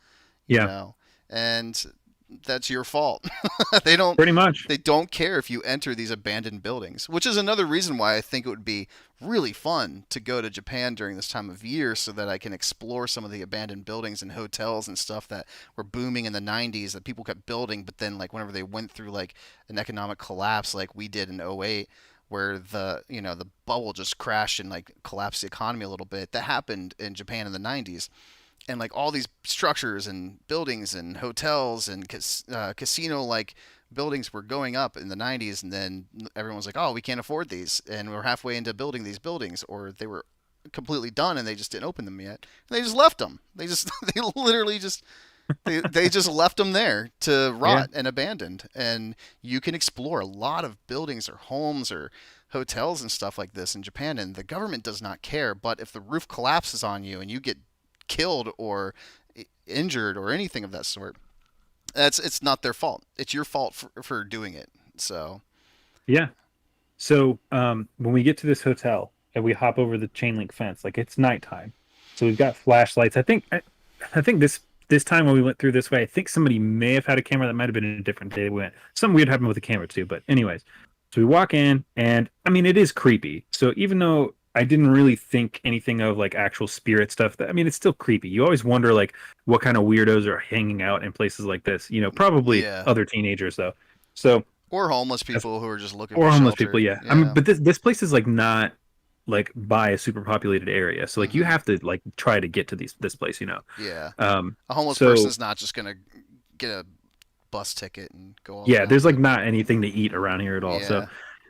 you Yeah, know, and that's your fault. they don't pretty much. they don't care if you enter these abandoned buildings, which is another reason why I think it would be really fun to go to Japan during this time of year so that I can explore some of the abandoned buildings and hotels and stuff that were booming in the 90s that people kept building, but then like whenever they went through like an economic collapse like we did in '08, where the bubble just crashed and like collapsed the economy a little bit. That happened in Japan in the 90s, and like all these structures and buildings and hotels and casino like buildings were going up in the 90s, and then everyone was like, oh, we can't afford these, and we're halfway into building these buildings, or they were completely done and they just didn't open them yet, and they just left them. They literally just they just left them there to Yeah. rot and abandoned. And you can explore a lot of buildings or homes or hotels and stuff like this in Japan, and the government does not care. But if the roof collapses on you and you get killed or injured or anything of that sort, it's not their fault. It's your fault for doing it. So Yeah. So when we get to this hotel and we hop over the chain link fence, like it's nighttime. So we've got flashlights. I think this time when we went through this way, I think somebody may have had a camera. That might have been a different day we went. Something weird happened with the camera too. But anyways, so we walk in and I mean it is creepy. So even though I didn't really think anything of like actual spirit stuff, I mean it's still creepy. You always wonder like what kind of weirdos are hanging out in places like this. You know, probably yeah, other teenagers though. So or homeless people who are just looking for or homeless people, shelter. yeah. I mean, Yeah, but this place is like not like by a super populated area, so like you hmm have to like try to get to this place, you know. yeah. Um, A homeless so person's not just gonna get a bus ticket and go all yeah, around there's like it. not anything to eat around here at all. So, Yeah.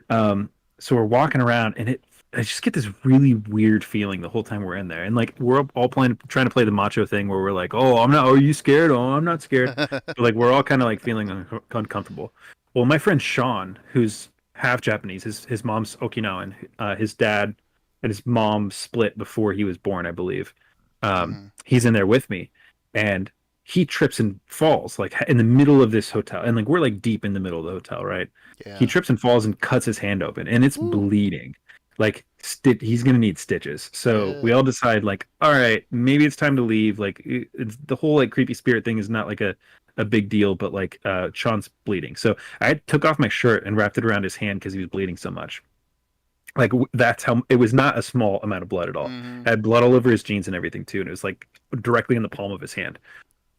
um, so we're walking around, and I just get this really weird feeling the whole time we're in there, and like we're all playing, trying to play the macho thing where we're like, oh, I'm not. Are you scared? Oh, I'm not scared. But like we're all kind of like feeling uncomfortable. Well, my friend Sean, who's half Japanese, his mom's Okinawan. His dad and his mom split before he was born, I believe. hmm He's in there with me, and he trips and falls like in the middle of this hotel, and like we're like deep in the middle of the hotel, right? He Yeah. trips and falls and cuts his hand open, and it's Woo. bleeding. Like he's gonna need stitches. So we Yeah. all decide like, all right, maybe it's time to leave. Like it's the whole like creepy spirit thing is not like a big deal, but like Sean's bleeding. So I took off my shirt and wrapped it around his hand because he was bleeding so much. Like that's how it was not a small amount of blood at all. hmm I had blood all over his jeans and everything too, and it was like directly in the palm of his hand.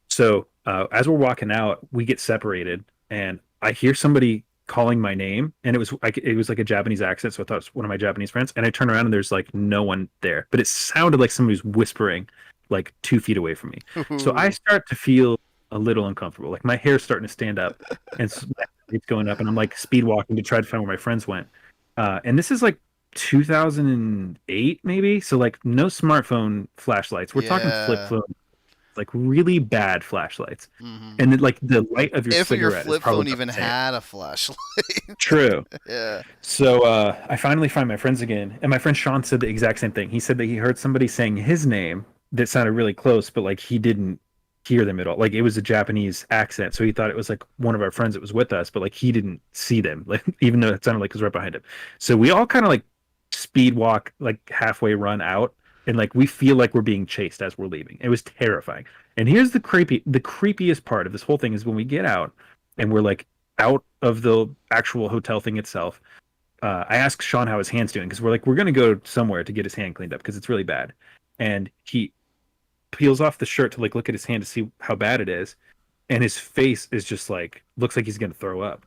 So as we're walking out, we get separated, and I hear somebody calling my name, and it was like a Japanese accent, so I thought it was one of my Japanese friends. And I turn around, and there's like no one there, but it sounded like somebody was whispering, like 2 feet away from me. So I Ooh. start to feel a little uncomfortable, like my hair's starting to stand up, and it's going up, and I'm like speed walking to try to find where my friends went. And this is like 2008 maybe, so like no smartphone flashlights. We're talking flip Yeah. phone, like really bad flashlights. hmm And then like the light of your If your cigarette is flip probably phone about even the same. had a flashlight. True. Yeah. So I finally find my friends again, and my friend Sean said the exact same thing. He said that he heard somebody saying his name that sounded really close, but like he didn't hear them at all. Like it was a Japanese accent, so he thought it was like one of our friends that was with us, but like he didn't see them, like even though it sounded like it was right behind him. So we all kind of like speed walk, like halfway run out, and like we feel like we're being chased as we're leaving. It was terrifying. And here's the creepiest part of this whole thing is when we get out and we're like out of the actual hotel thing itself. I asked Sean how his hand's doing because we're gonna go somewhere to get his hand cleaned up because it's really bad. And he peels off the shirt to like look at his hand to see how bad it is, and his face is just like looks like he's gonna throw up.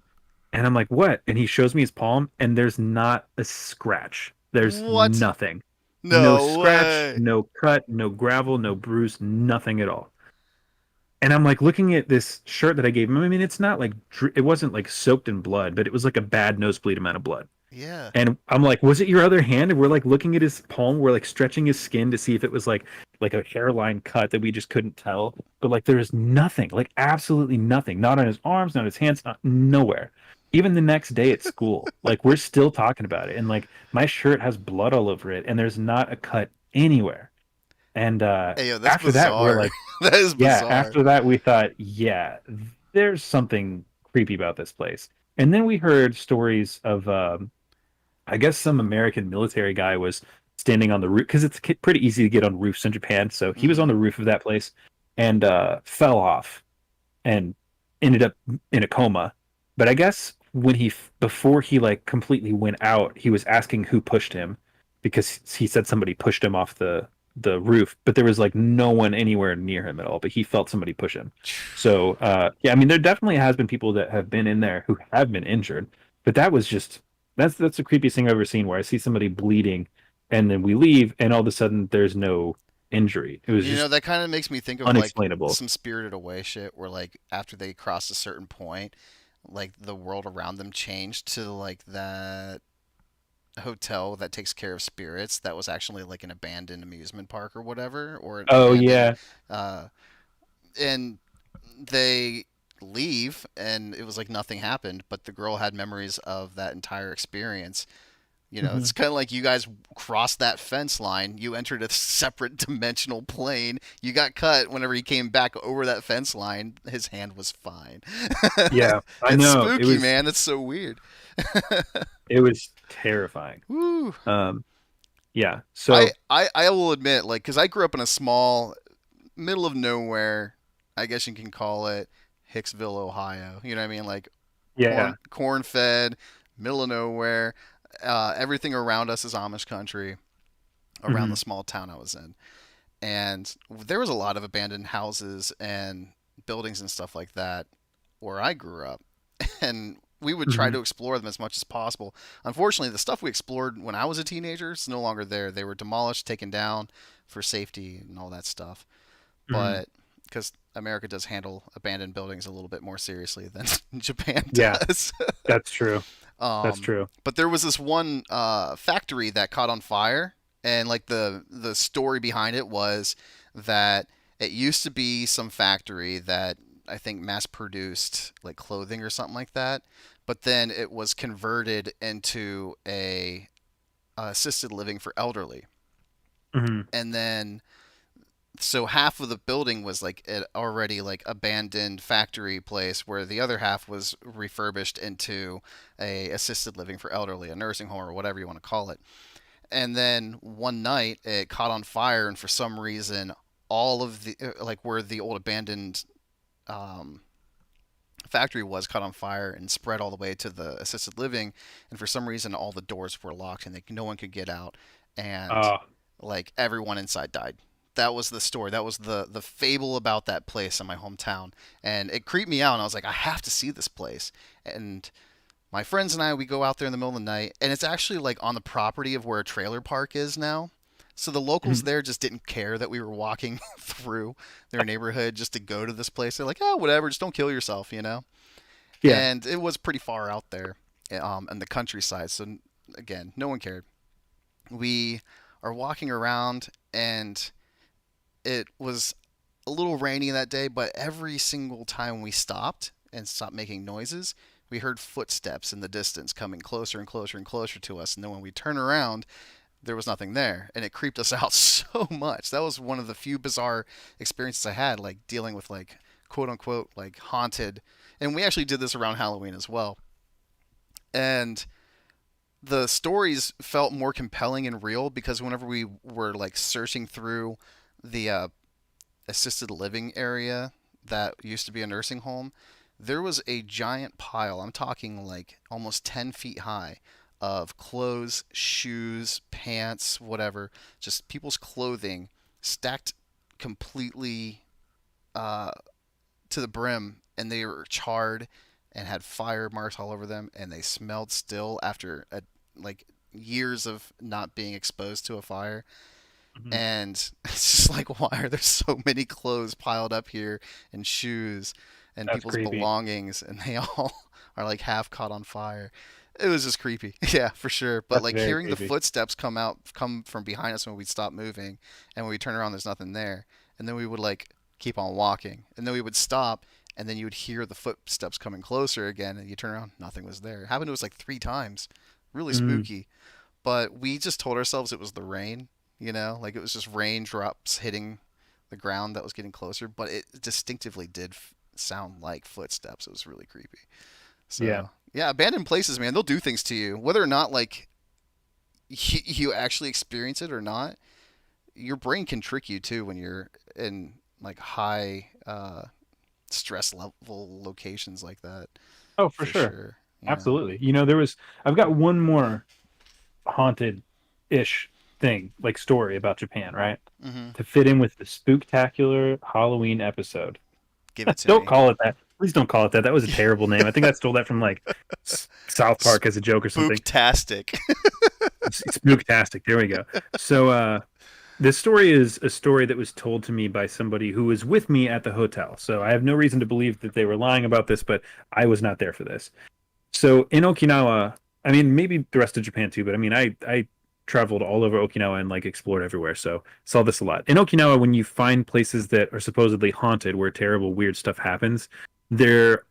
And I'm like, what? And he shows me his palm, and there's not a scratch. There's What? nothing. No No scratch, way. no cut, no gravel, no bruise, nothing at all. And I'm like looking at this shirt that I gave him. I mean, it's not like it wasn't like soaked in blood, but it was like a bad nosebleed amount of blood. Yeah. And I'm like, was it your other hand? And we're like looking at his palm. We're like stretching his skin to see if it was like a hairline cut that we just couldn't tell. But like there's nothing, like absolutely nothing. Not on his arms, not on his hands, not nowhere. Even the next day at school, like we're still talking about it. And like my shirt has blood all over it, and there's not a cut anywhere. And Hey, yo, that's after that, we're bizarre. like, That is yeah, bizarre. after that, we thought, yeah, there's something creepy about this place. And then we heard stories of I guess some American military guy was standing on the roof because it's pretty easy to get on roofs in Japan. So he was Hmm. on the roof of that place and fell off and ended up in a coma. But I guess when before he like completely went out, he was asking who pushed him because he said somebody pushed him off the roof, but there was like no one anywhere near him at all. But he felt somebody push him. So yeah, I mean, there definitely has been people that have been in there who have been injured, but that was just that's the creepiest thing I've ever seen where I see somebody bleeding and then we leave and all of a sudden there's no injury. It was You know, just that kind of makes me think of like unexplainable. some Spirited Away shit where like after they crossed a certain point, like the world around them changed to like that hotel that takes care of spirits that was actually like an abandoned amusement park or whatever, or an Oh abandoned yeah. uh and they leave and it was like nothing happened, but the girl had memories of that entire experience. You know, Hmm. it's kind of like you guys crossed that fence line. You entered a separate dimensional plane. You got cut whenever he came back over that fence line. His hand was fine. Yeah, I It's know. spooky, man. That's so weird. It was terrifying. Woo. Um yeah. I, So I, I will admit, like, because I grew up in a small, middle of nowhere, I guess you can call it Hicksville, Ohio. You know what I mean? Like, yeah. corn fed, middle of nowhere. Everything around us is Amish country around the Hmm. small town I was in. And there was a lot of abandoned houses and buildings and stuff like that where I grew up. And we would try Hmm. to explore them as much as possible. Unfortunately, the stuff we explored when I was a teenager is no longer there. They were demolished, taken down for safety and all that stuff. Hmm. But because America does handle abandoned buildings a little bit more seriously than Japan Yeah, does. that's true. That's um, true. but there was this one factory that caught on fire, and like the story behind it was that it used to be some factory that I think mass produced like clothing or something like that, but then it was converted into a assisted living for elderly, Hmm. and then so half of the building was like an already like abandoned factory place where the other half was refurbished into a assisted living for elderly, a nursing home or whatever you want to call it. And then one night it caught on fire, and for some reason all of the like where the old abandoned um, factory was caught on fire and spread all the way to the assisted living, and for some reason all the doors were locked and no one could get out, and Uh, like everyone inside died. That was the story. That was the fable about that place in my hometown, and it creeped me out. And I was like, I have to see this place. And my friends and I, we go out there in the middle of the night, and it's actually like on the property of where a trailer park is now. So the locals mhm. there just didn't care that we were walking through their neighborhood just to go to this place. They're like, oh, whatever, just don't kill yourself, you know. Yeah. And it was pretty far out there, in the countryside. So again, no one cared. We are walking around, and it was a little rainy that day, but every single time we stopped and stopped making noises, we heard footsteps in the distance coming closer and closer and closer to us. And then when we turn around, there was nothing there. And it creeped us out so much. That was one of the few bizarre experiences I had, like dealing with like quote unquote like haunted. And we actually did this around Halloween as well. And the stories felt more compelling and real because whenever we were like searching through the assisted living area that used to be a nursing home, there was a giant pile, I'm talking like almost 10 feet high, of clothes, shoes, pants, whatever, just people's clothing stacked completely uh, to the brim, and they were charred and had fire marks all over them, and they smelled still after like years of not being exposed to a fire. Mhm. And it's just like, why are there so many clothes piled up here and shoes and That's people's creepy. belongings, and they all are like half caught on fire? It was just creepy. Yeah, for sure. But That's like very hearing the creepy. footsteps come from behind us when we stop moving, and when we turn around, there's nothing there, and then we would like keep on walking, and then we would stop, and then you would hear the footsteps coming closer again, and you turn around, nothing was there. It happened to us like 3 times. Really Mm, spooky. But we just told ourselves it was the rain, like it was just raindrops hitting the ground that was getting closer, but it distinctively did sound like footsteps. It was really creepy. yeah. So, yeah, abandoned places, man, they'll do things to you. Whether or not like you actually experience it or not, your brain can trick you too when you're in like high stress level locations like that, Oh, for for sure. sure. Absolutely. I've got one more haunted-ish thing, like story about Japan, right? Hmm. To fit in with the spooktacular Halloween episode. Give it to Don't me. call it that. Please don't call it that. That was a terrible name. I think I stole that from like South Park as a joke or something. Spooktastic. It's spooktastic. There we go. So this story is a story that was told to me by somebody who was with me at the hotel. So I have no reason to believe that they were lying about this, but I was not there for this. So in Okinawa, I mean, maybe the rest of Japan too, but I mean, I traveled all over Okinawa and like explored everywhere, so saw this a lot. In Okinawa, when you find places that are supposedly haunted, where terrible, weird stuff happens, there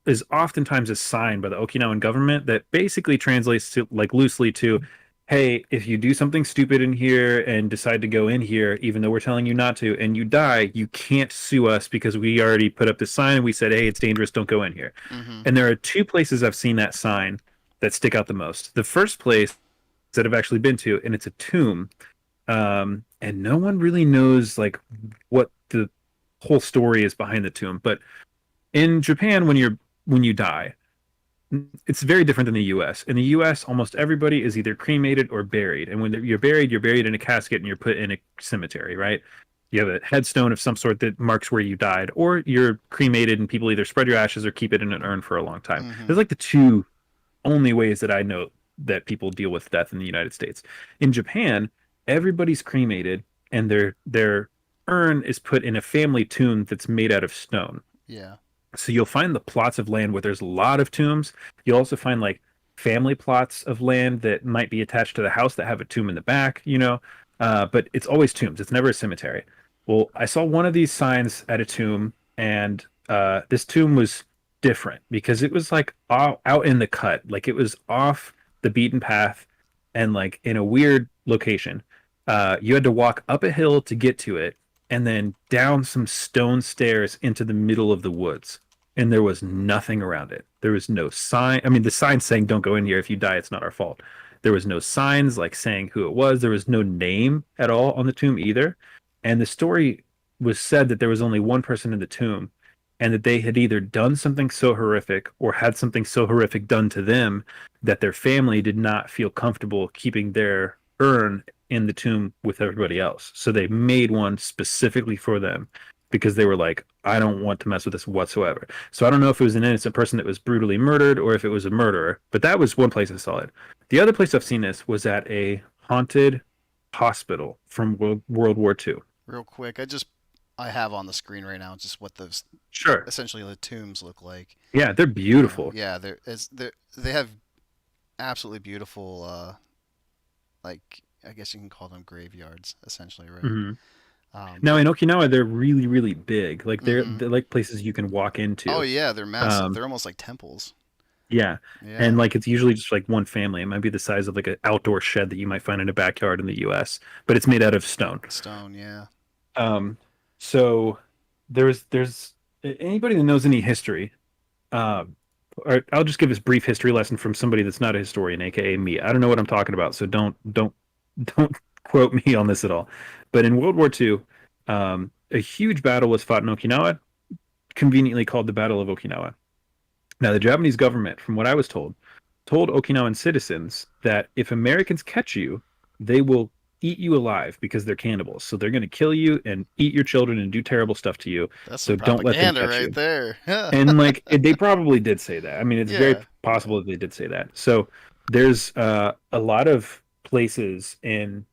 is oftentimes a sign by the Okinawan government that basically translates to like loosely to, hey, if you do something stupid in here and decide to go in here, even though we're telling you not to, and you die, you can't sue us because we already put up the sign and we said, hey, it's dangerous, don't go in here. Hmm. And there are two places I've seen that sign that stick out the most. The first place that I've actually been to, and it's a tomb, and no one really knows like what the whole story is behind the tomb. But in Japan, when you die, it's very different than the U.S. In the U.S., almost everybody is either cremated or buried, and when you're buried in a casket and you're put in a cemetery, right? You have a headstone of some sort that marks where you died, or you're cremated and people either spread your ashes or keep it in an urn for a long time. Hmm. There's like the two only ways that I know that people deal with death in the United States. In Japan, everybody's cremated and their urn is put in a family tomb that's made out of stone. Yeah. So you'll find the plots of land where there's a lot of tombs. You'll also find like family plots of land that might be attached to the house that have a tomb in the back. But it's always tombs. It's never a cemetery. Well, I saw one of these signs at a tomb, and this tomb was different because it was like out in the cut, like it was off the beaten path and like in a weird location. You had to walk up a hill to get to it, and then down some stone stairs into the middle of the woods. And there was nothing around it. There was no sign. I mean, the sign saying, don't go in here. If you die, it's not our fault. There was no signs like saying who it was. There was no name at all on the tomb either. And the story was said that there was only one person in the tomb and that they had either done something so horrific or had something so horrific done to them that their family did not feel comfortable keeping their urn in the tomb with everybody else. So they made one specifically for them because they were like, I don't want to mess with this whatsoever. So I don't know if it was an innocent person that was brutally murdered or if it was a murderer, but that was one place I saw it. The other place I've seen this was at a haunted hospital from World War II. Real quick, I have on the screen right now just what those Sure. essentially the tombs look like. Yeah, they're beautiful. Yeah, they have absolutely beautiful like I guess you can call them graveyards essentially, right? Hmm. Now But in Okinawa, they're really, really big. Like they're hmm. they're like places you can walk Oh into. yeah, they're massive. Um, They're almost like temples. yeah, and Yeah. like it's usually just like one family. It might be the size of like an outdoor shed that you might find in a backyard in the U.S., but it's made out of stone. Stone, yeah. Um, so there's anybody that knows any history. Um, or I'll just give this brief history lesson from somebody that's not a historian, aka me. I don't know what I'm talking about, so don't quote me on this at all. But in World War II, a huge battle was fought in Okinawa, conveniently called the Battle of Okinawa. Now, the Japanese government, from what I was told, told Okinawan citizens that if Americans catch you, they will eat you alive because they're cannibals. So they're going to kill you and eat your children and do terrible stuff to you. That's So some don't let them propaganda catch right you. there. And like they probably did say that. I mean, it's very Yeah. possible that they did say that. So there's a lot of places in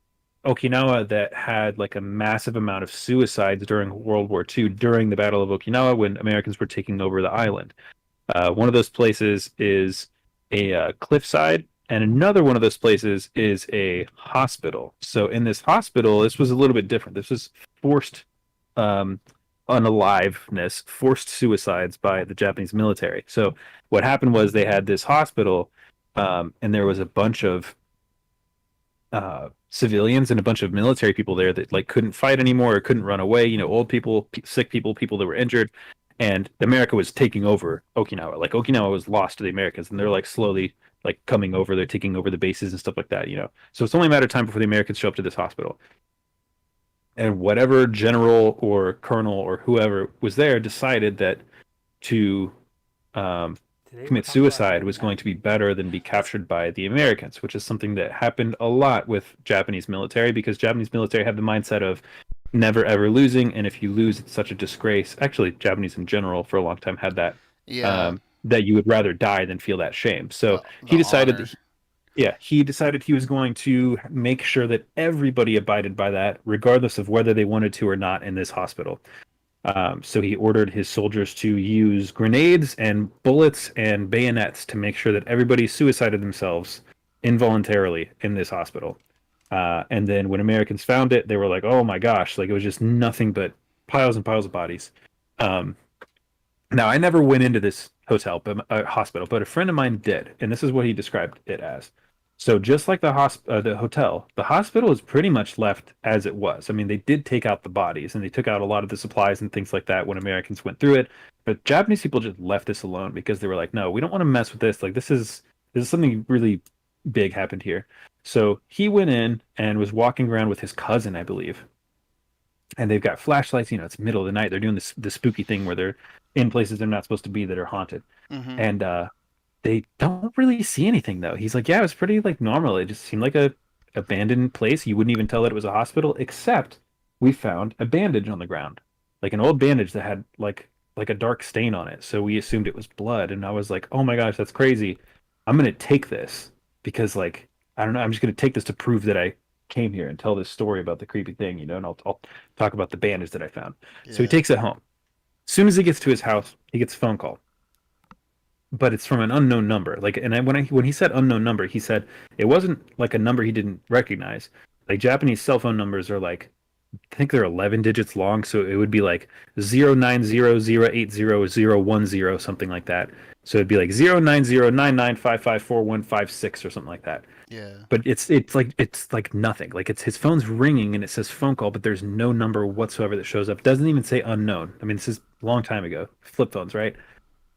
Okinawa that had like a massive amount of suicides during World War II, during the Battle of Okinawa when Americans were taking over the island. One of those places is a cliffside, and another one of those places is a hospital. So in this hospital, this was a little bit different. This was forced um, unaliveness, forced suicides by the Japanese military. So what happened was they had this hospital, and there was a bunch of civilians and a bunch of military people there that like couldn't fight anymore or couldn't run away. You know, old people, sick people, people that were injured, and America was taking over Okinawa. Like Okinawa was lost to the Americans, and they're like slowly like coming over. They're taking over the bases and stuff like that. You know, so it's only a matter of time before the Americans show up to this hospital. And whatever general or colonel or whoever was there decided that to um, Today we're commit talking about suicide heavy was going to be metals. better than be captured by the Americans, which is something that happened a lot with Japanese military because Japanese military have the mindset of never ever losing, and if you lose, it's such a disgrace. Actually, Japanese in general for a long time had that Yeah. that you would rather die than feel that shame. So The he decided that honor. yeah, he decided he was going to make sure that everybody abided by that, regardless of whether they wanted to or not in this hospital. So he ordered his soldiers to use grenades and bullets and bayonets to make sure that everybody suicided themselves involuntarily in this hospital. And then when Americans found it, they were like, "Oh my gosh!" Like it was just nothing but piles and piles of bodies. Um, Now, I never went into this hotel, but hospital, but a friend of mine did, and this is what he described it as. So, just like the hotel, the hospital is pretty much left as it was. I mean, they did take out the bodies and they took out a lot of the supplies and things like that when Americans went through it. But Japanese people just left this alone because they were like, "No, we don't want to mess with this. Like, this is something really big happened here." So he went in and was walking around with his cousin, I believe, and they've got flashlights. You know, it's middle of the night. They're doing this spooky thing where they're in places they're not supposed to be that are haunted, Hmm. and they don't really see anything though. He's like, yeah, it was pretty like normal. It just seemed like a abandoned place. You wouldn't even tell that it was a hospital, except we found a bandage on the ground, like an old bandage that had like a dark stain on it. So we assumed it was blood, and I was like, oh my gosh, that's crazy. I'm gonna take this because like I don't know. I'm just gonna take this to prove that I came here and tell this story about the creepy thing, you know, and I'll talk about the bandage that I found. So he Yeah. takes it home. As soon as he gets to his house, he gets a phone call, but it's from an unknown number. Like, and when he said unknown number, he said it wasn't like a number he didn't recognize. Like Japanese cell phone numbers are like I think they're 11 digits long, so it would be like 090080010 something like that. So it'd be like 09099554156 or something like that. Yeah. But it's like nothing. Like it's his phone's ringing and it says phone call, but there's no number whatsoever that shows up. It doesn't even say unknown. I mean, this is a long time ago. Flip phones, right?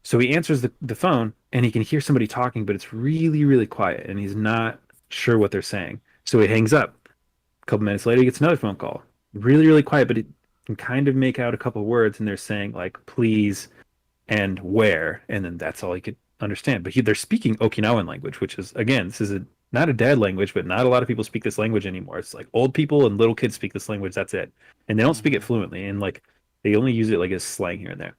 So he answers the phone and he can hear somebody talking, but it's really, really quiet and he's not sure what they're saying. So he hangs up. A couple minutes later, he gets another phone call. Really, really quiet, but he can kind of make out a couple words and they're saying like please and where, and then that's all he could understand. But they're speaking Okinawan language, which is again, this is not a dead language, but not a lot of people speak this language anymore. It's like old people and little kids speak this language. That's it, and they don't speak it Hmm. fluently, and like they only use it like as slang here and there.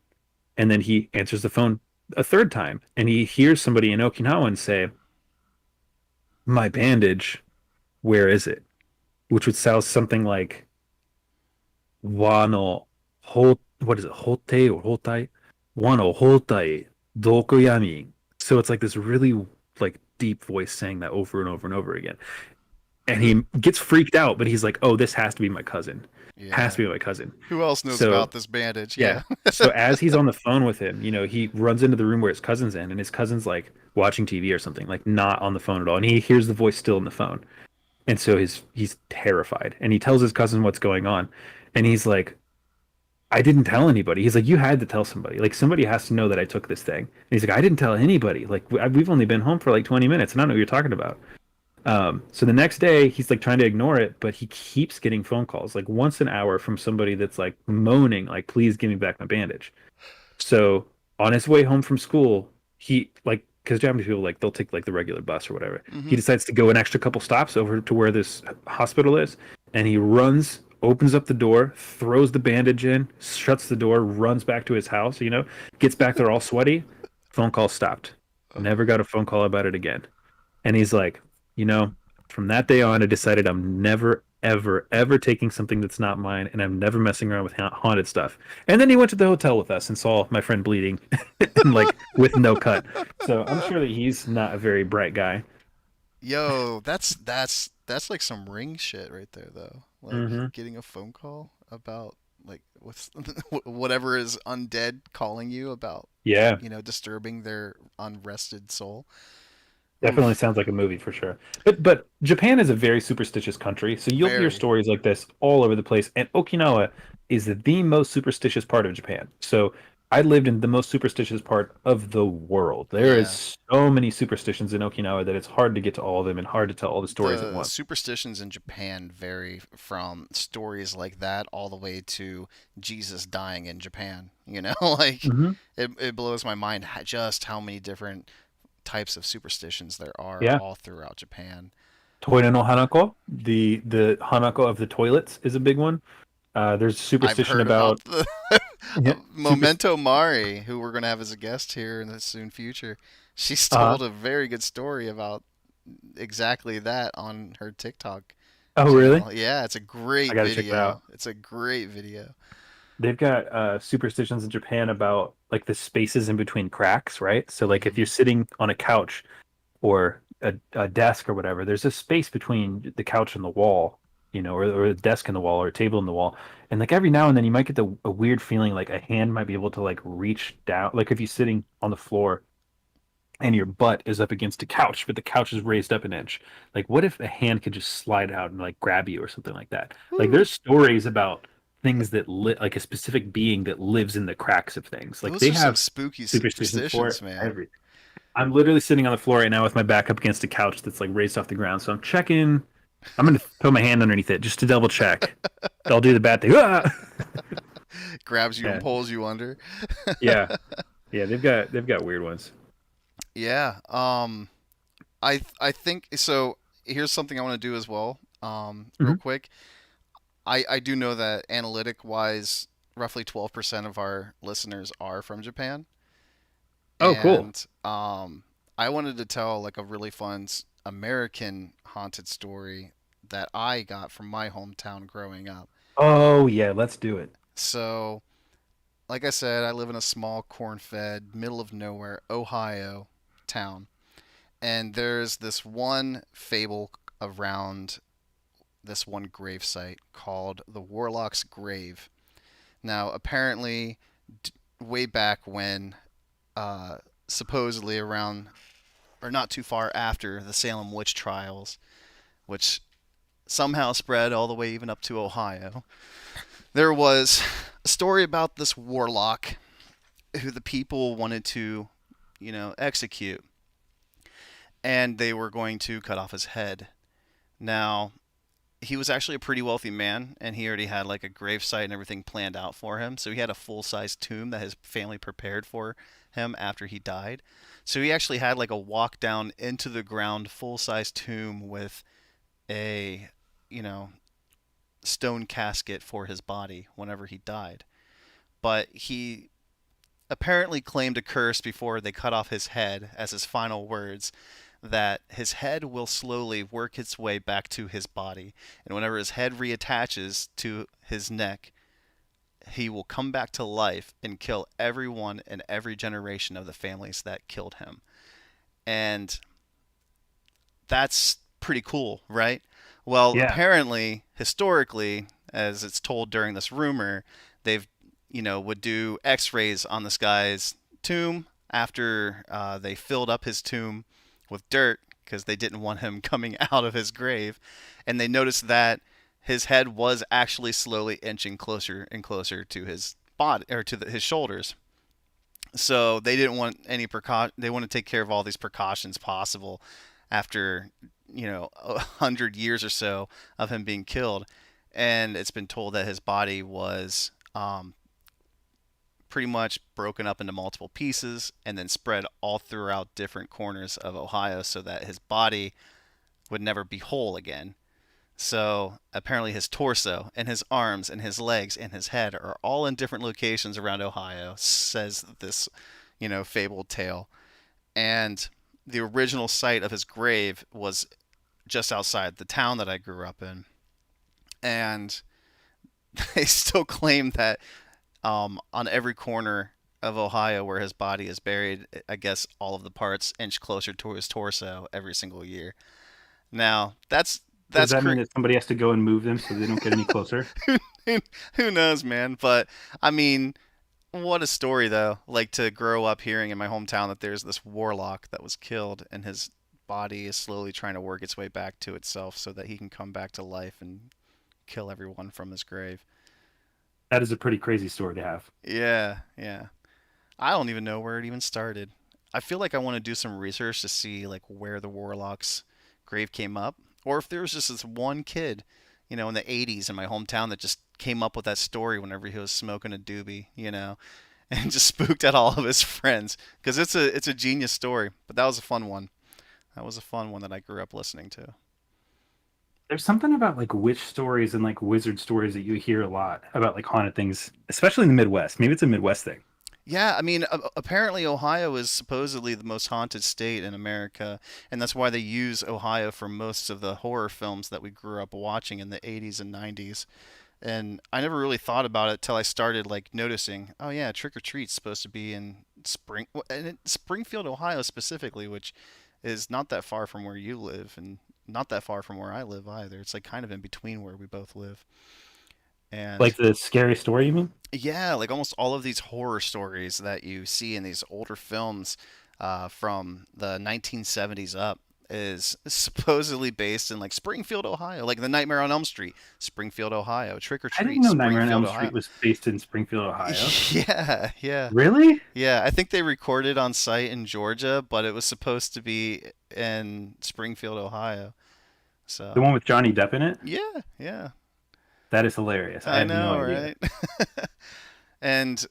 And then he answers the phone a third time, and he hears somebody in Okinawan say, "My bandage, where is it?" Which would sound something like "Wano what is it? Hote or hotai? Wano hotai dokoyami." So it's like this really like deep voice saying that over and over and over again. And Who? he gets freaked out, but he's like, "Oh, this has to be my cousin. Has Yeah. to be my cousin." Who else knows So about this bandage? yeah. Yeah. So as he's on the phone with him, you know, he runs into the room where his cousin's in, and his cousin's like watching TV or something, like not on the phone at all. And he hears the voice still in the phone. And so he's terrified. And he tells his cousin what's going on. And he's like, I didn't tell anybody. He's like, you had to tell somebody. Like somebody has to know that I took this thing. And he's like, I didn't tell anybody. Like we've only been home for like 20 minutes, and I don't know what you're talking about. So the next day, he's like trying to ignore it, but he keeps getting phone calls, like once an hour from somebody that's like moaning, like, please give me back my bandage. So on his way home from school, he like, because Japanese people like they'll take like the regular bus or whatever. He Mm-hmm. decides to go an extra couple stops over to where this hospital is, and he runs, opens up the door, throws the bandage in, shuts the door, runs back to his house, gets back there all sweaty. Phone call stopped. Never got a phone call about it again. And he's like, you know, from that day on, I decided I'm never, ever, ever taking something that's not mine, and I'm never messing around with haunted stuff. And then he went to the hotel with us and saw my friend bleeding, and like with no cut. So I'm sure that he's not a very bright guy. Yo, that's like some ring shit right there, though. Like Hmm. getting a phone call about like what's whatever is undead calling you about, Yeah, disturbing their unrested soul. definitely Oof, sounds like a movie for sure. But Japan is a very superstitious country, so you'll hear very. stories like this all over the place. And Okinawa is the most superstitious part of Japan. So I lived in the most superstitious part of the world. There Yeah. is so many superstitions in Okinawa that it's hard to get to all of them and hard to tell all the stories at The once. superstitions in Japan vary from stories like that all the way to Jesus dying in Japan. Like Hmm. it blows my mind just how many different types of superstitions there are Yeah. all throughout Japan. Toira no Hanako, the Hanako of the toilets is a big one. There's I've superstition heard about about the yeah, super Memento Mari, who we're going to have as a guest here in the soon future. She's uh told a very good story about exactly that on her TikTok oh really? channel. Yeah, it's a I great gotta check that video. out. It's a great video. They've got superstitions in Japan about like the spaces in between cracks, right? So like if Hmm. you're sitting on a couch or a desk or whatever, there's a space between the couch and the wall, or a desk and the wall or a table and the wall. And like every now and then you might get a weird feeling like a hand might be able to like reach down. Like if you're sitting on the floor and your butt is up against a couch, but the couch is raised up an inch. Like, what if a hand could just slide out and like grab you or something like that? Like, Whew. there's stories about things like a specific being that lives in the cracks of things. Like, Those they are some have spooky superstitions for superstitions, man. everything. I'm literally sitting on the floor right now with my back up against a couch that's like raised off the ground. So I'm checking. I'm gonna put my hand underneath it just to double check. I'll do the bad thing. Ah! Grabs you and Yeah, pulls you under. yeah, yeah. They've got weird ones. Yeah. I think so. Here's something I want to do as well. Real Hmm. quick. I do know that analytic wise, roughly 12% of our listeners are from Japan, Oh, cool. and I wanted to tell like a really fun American haunted story that I got from my hometown growing up. Oh yeah, let's do it. So, like I said, I live in a small corn-fed, middle of nowhere Ohio town, and there's this one fable around this one grave site called the Warlocks Grave. Now, apparently, way back when, uh, supposedly around or not too far after the Salem witch trials, which somehow spread all the way even up to Ohio, there was a story about this warlock who the people wanted to, execute, and they were going to cut off his head. Now, he was actually a pretty wealthy man, and he already had like a grave site and everything planned out for him. So he had a full size tomb that his family prepared for him after he died. So he actually had like a walk down into the ground full size tomb with a, you know, stone casket for his body whenever he died. But he apparently claimed a curse before they cut off his head as his final words, that his head will slowly work its way back to his body, and whenever his head reattaches to his neck, he will come back to life and kill everyone in every generation of the families that killed him. And that's pretty cool, right? Well, Yeah. apparently, historically, as it's told during this rumor, they've, would do x rays on this guy's tomb after they filled up his tomb with dirt because they didn't want him coming out of his grave. And they noticed that his head was actually slowly inching closer and closer to his body or to his shoulders. So they didn't want any precaution. They want to take care of all these precautions possible after 100 years or so of him being killed, and it's been told that his body was pretty much broken up into multiple pieces and then spread all throughout different corners of Ohio so that his body would never be whole again. So apparently his torso and his arms and his legs and his head are all in different locations around Ohio, says this, fabled tale. And the original site of his grave was just outside the town that I grew up in. And they still claim that on every corner of Ohio where his body is buried, I guess all of the parts inch closer to his torso every single year. Now, that's Does that's that cr- mean that somebody has to go and move them so they don't get any closer? who knows, man? But I mean, what a story though. Like to grow up hearing in my hometown that there's this warlock that was killed and his body is slowly trying to work its way back to itself so that he can come back to life and kill everyone from his grave. That is a pretty crazy story to have. Yeah, yeah. I don't even know where it even started. I feel like I want to do some research to see like where the Warlocks grave came up, or if there was just this one kid, in the '80s in my hometown that just came up with that story whenever he was smoking a doobie, and just spooked at all of his friends. Because it's a genius story. But that was a fun one. That was a fun one that I grew up listening to. There's something about like witch stories and like wizard stories that you hear a lot about like haunted things, especially in the Midwest. Maybe it's a Midwest thing. Yeah, I mean, apparently Ohio is supposedly the most haunted state in America, and that's why they use Ohio for most of the horror films that we grew up watching in the 80s and 90s. And I never really thought about it till I started like noticing, oh yeah, Trick or Treat's supposed to be in Springfield, Ohio specifically, which is not that far from where you live and not that far from where I live either. It's like kind of in between where we both live. And Like the scary story, you mean? yeah, like almost all of these horror stories that you see in these older films from the 1970s up is supposedly based in like Springfield, Ohio, like The Nightmare on Elm Street, Springfield, Ohio, Trick or I didn't Treat, know Nightmare on Springfield, Elm Ohio. Street was based in Springfield, Ohio. Yeah, yeah, Really? yeah. I think they recorded on site in Georgia, but it was supposed to be in Springfield, Ohio. The So, one with Johnny Depp in it? yeah, yeah. That is hilarious. I I had no know, idea. right? And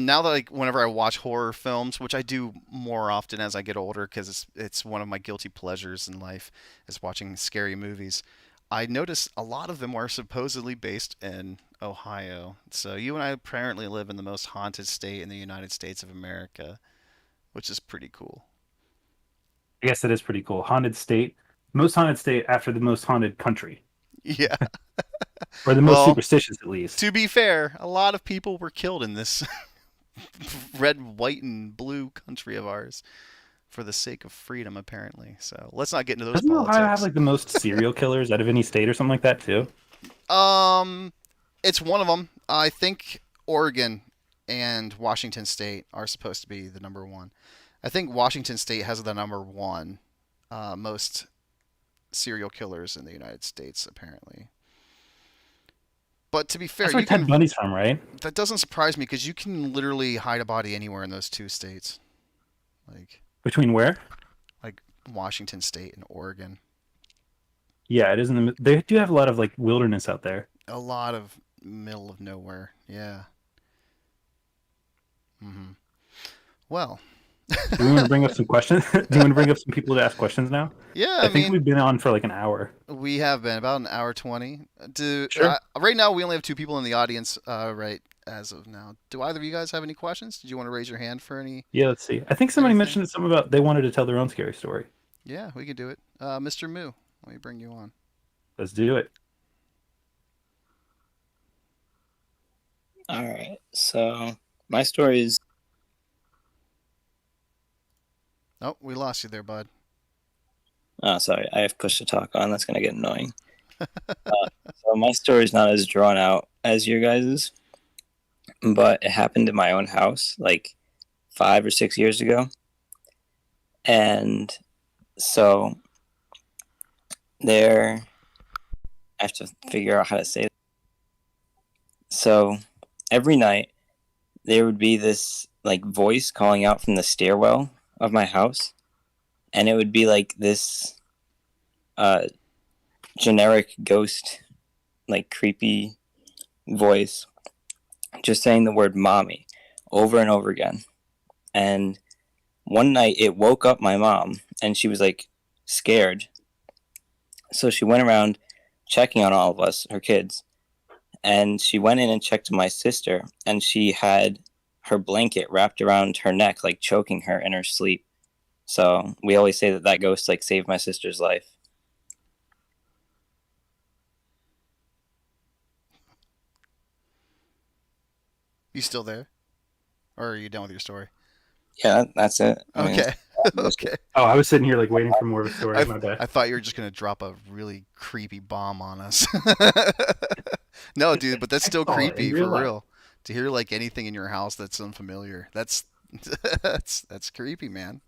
now that like whenever I watch horror films, which I do more often as I get older because it's one of my guilty pleasures in life is watching scary movies. I notice a lot of them are supposedly based in Ohio. So you and I apparently live in the most haunted state in the United States of America, which is pretty cool. I guess that is pretty cool. Haunted state, most haunted state after the most haunted country, Yeah. or the most Well, superstitious at least. to be fair, a lot of people were killed in this red, white, and blue country of ours for the sake of freedom, apparently. So let's not get into those Doesn't Ohio have politics. like the most serial killers out of any state or something like that too? Um, it's one of them. I think Oregon and Washington State are supposed to be the number one. I think Washington State has the number one most serial killers in the United States, apparently. But to be fair, That's where you Ted can. Bundy's from, right? That doesn't surprise me because you can literally hide a body anywhere in those two states, like Between where? like Washington State and Oregon. Yeah, it is in the. They do have a lot of like wilderness out there. A lot of middle of nowhere. Yeah. Well, Do we want to bring up some questions? Do you want to bring up some people to ask questions now? yeah. I I think mean, we've been on for like an hour. we have been about an hour 20. Sure. Right now, we only have two people in the audience. Right as of now, do either of you guys have any questions? Did you want to raise your hand for Yeah, let's see. I think somebody anything? mentioned something about they wanted to tell their own scary story. Yeah, we could do it. Mr. Moo, let me bring you on. Let's do it. All right. So my story is Oh, we lost you there, bud. oh sorry, I have push to talk on. That's gonna get annoying. So my story is not as drawn out as your guys's, but it happened in my own house like 5 or 6 years ago, and so there I have to figure out how to say it. So every night there would be this like voice calling out from the stairwell of my house, and it would be like this uh, generic ghost, like creepy voice, just saying the word "mommy" over and over again. And one night, it woke up my mom, and she was like scared. So she went around checking on all of us, her kids, and she went in and checked my sister, and she had her blanket wrapped around her neck, like choking her in her sleep. So we always say that that ghost like saved my sister's life. You still there, or are you done with your story? Yeah, that's it. I mean, Okay. Okay. Oh, I was sitting here like waiting for more of a story. I My bad. I thought you were just gonna drop a really creepy bomb on us. No, dude, but that's still Oh, in creepy real for life. real. To hear like anything in your house that's unfamiliar, that's creepy, man.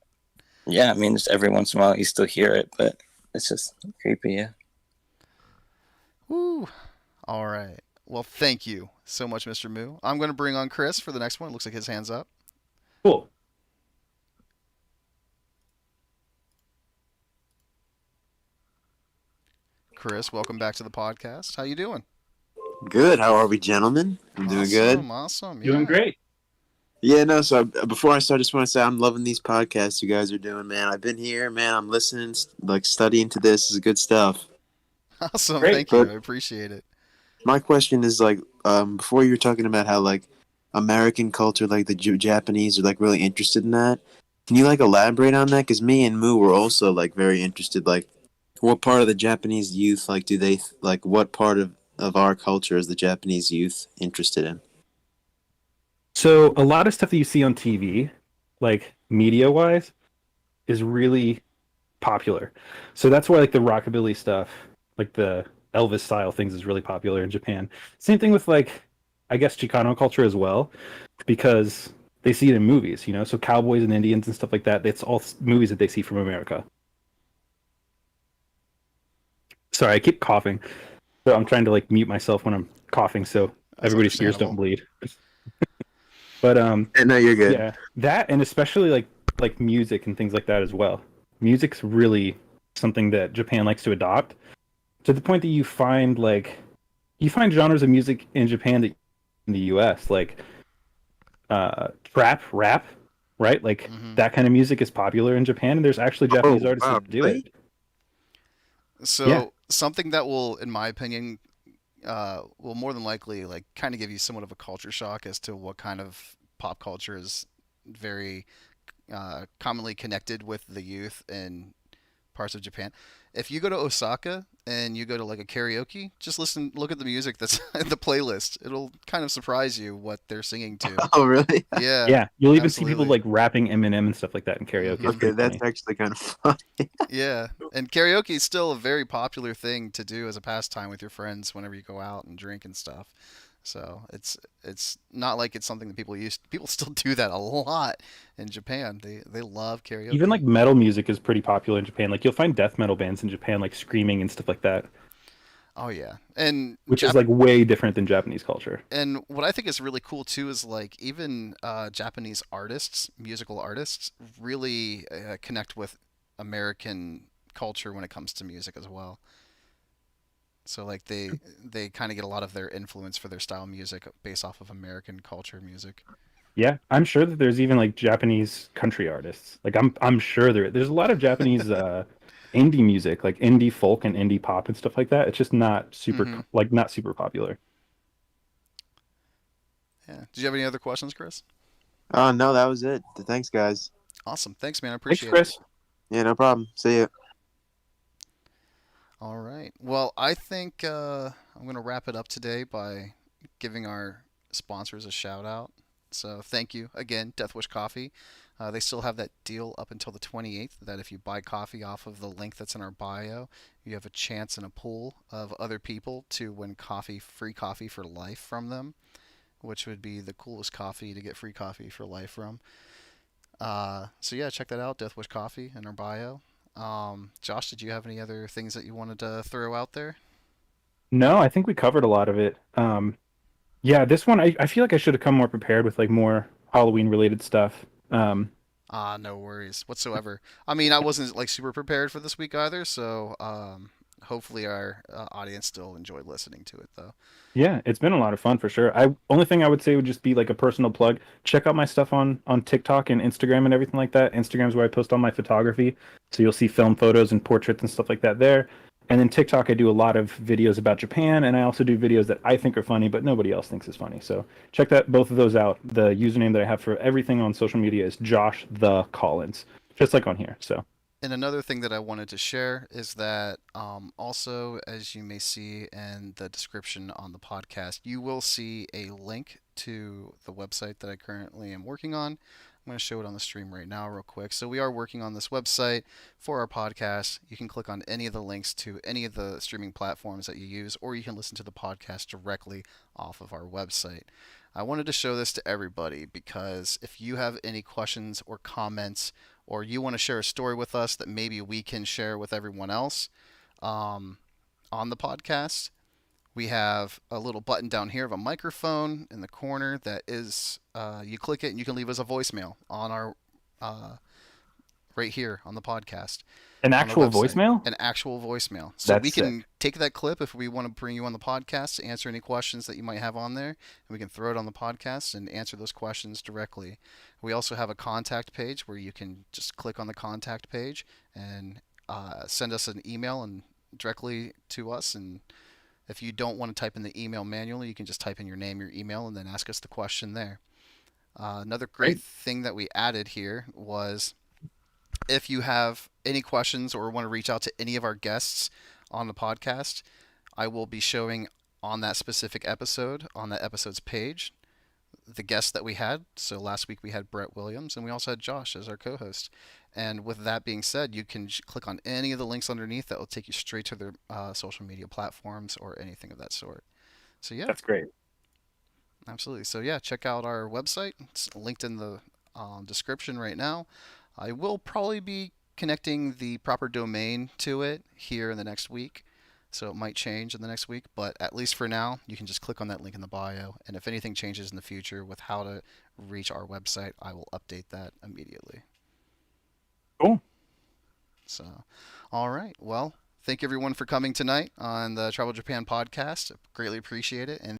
yeah, I mean, just every once in a while you still hear it, but it's just creepy. Yeah. Woo. All right. Well, thank you so much, Mr. Moo. I'm gonna bring on Chris for the next one. Looks like his hands up. Cool. Chris, welcome back to the podcast. How you doing? Good. How are we, gentlemen? I'm doing good. Awesome, awesome. Doing Yeah. great. Yeah, no. So before I start, I just want to say I'm loving these podcasts you guys are doing, man. I've been here, man. I'm listening, like studying to this. This is good stuff. Awesome. Great. Thank you. But I appreciate it. my question is like, before you were talking about how like American culture, like the Japanese are like really interested in that. Can you like elaborate on that? Because me and Moo were also like very interested. Like, what part of the Japanese youth like do they like? What part of our culture is the Japanese youth interested in? So a lot of stuff that you see on TV, like media wise, is really popular. So that's why like the rockabilly stuff, like the Elvis style things is really popular in Japan. Same thing with like I guess Chicano culture as well, because they see it in movies, you know. So cowboys and Indians and stuff like that, it's all movies that they see from America. Sorry, I keep coughing. So I'm trying to like mute myself when I'm coughing so That's everybody's ears don't understandable. bleed. But And no, you're good. yeah, that and especially like music and things like that as well. Music's really something that Japan likes to adopt to the point that you find genres of music in Japan that in the US like trap rap, right? Like Hmm. that kind of music is popular in Japan and there's actually Japanese Oh artists wow, that do really? it. Yeah. So something that will, in my opinion, will more than likely like kind of give you somewhat of a culture shock as to what kind of pop culture is very commonly connected with the youth in parts of Japan. If you go to Osaka and you go to like a karaoke, just listen, look at the music that's in the playlist. It'll kind of surprise you what they're singing to. Oh really? Yeah, Yeah, you'll even see people absolutely. like rapping Eminem and stuff like that in karaoke. It's Hmm. Okay, pretty that's funny. actually kind of fun. Yeah, and karaoke is still a very popular thing to do as a pastime with your friends whenever you go out and drink and stuff. So it's not like it's something that people still do that a lot in Japan. They love Even karaoke. like metal music is pretty popular in Japan. Like you'll find death metal bands in Japan like screaming and stuff like that, Oh yeah, and which is like way different than Japanese culture. and what I think is really cool too is like even Japanese artists, musical artists, really connect with American culture when it comes to music as well. So like they kind of get a lot of their influence for their style of music based off of American culture music. Yeah, I'm sure that there's even like Japanese country artists. Like I'm sure there's a lot of Japanese indie music, like indie folk and indie pop and stuff like that. It's just not super Hmm. like not super popular. Yeah. Did you have any other questions, Chris? Oh no, that was it. Thanks, guys. Awesome. Thanks, man. I Thanks, appreciate it. Chris. Yeah, no problem. See ya. All right. Well, I think I'm going to wrap it up today by giving our sponsors a shout out. So thank you again, Death Wish Coffee. They still have that deal up until the 28th that if you buy coffee off of the link that's in our bio, you have a chance in a pool of other people to win free coffee for life from them, which would be the coolest coffee to get free coffee for life from. So yeah, check that out, Death Wish Coffee in our bio. Josh, did you have any other things that you wanted to throw out there? No, I think we covered a lot of it. Yeah, this one I feel like I should have come more prepared with like more Halloween related stuff. No worries whatsoever. I mean, I wasn't like super prepared for this week either, so hopefully our audience still enjoyed listening to it though. Yeah, it's been a lot of fun for sure. I only thing I would say would just be like a personal plug. Check out my stuff on TikTok and Instagram and everything like that. Instagram's where I post all my photography, so you'll see film photos and portraits and stuff like that there. And then TikTok, I do a lot of videos about Japan, and I also do videos that I think are funny, but nobody else thinks is funny. So check that both of those out. The username that I have for everything on social media is Josh the Collins, just like on here. So And another thing that I wanted to share is that also, as you may see in the description on the podcast, you will see a link to the website that I currently am working on. I'm going to show it on the stream right now, real quick. So, we are working on this website for our podcast. You can click on any of the links to any of the streaming platforms that you use, or you can listen to the podcast directly off of our website. I wanted to show this to everybody because if you have any questions or comments, or you want to share a story with us that maybe we can share with everyone else um, on the podcast, we have a little button down here of a microphone in the corner that is, you click it and you can leave us a voicemail on our, right here on the podcast an on the actual website, voicemail? an actual voicemail. So we That's can sick. take that clip if we want to bring you on the podcast to answer any questions that you might have on there, and we can throw it on the podcast and answer those questions directly. We also have a contact page where you can just click on the contact page and send us an email and directly to us. And if you don't want to type in the email manually, you can just type in your name, your email, and then ask us the question there. Another great Great. thing that we added here was if you have any questions or want to reach out to any of our guests on the podcast, I will be showing on that specific episode, on that episode's page, the guests that we had. So last week we had Brett Williams and we also had Josh as our co host. And with that being said, you can click on any of the links underneath that will take you straight to their social media platforms or anything of that sort. So, yeah, That's great. absolutely. So, yeah, check out our website. It's linked in the description right now. I will probably be connecting the proper domain to it here in the next week. So it might change in the next week, but at least for now, you can just click on that link in the bio. And if anything changes in the future with how to reach our website, I will update that immediately. Cool. So, all right. Well, thank you everyone for coming tonight on the Travel Japan podcast. Greatly appreciate it. And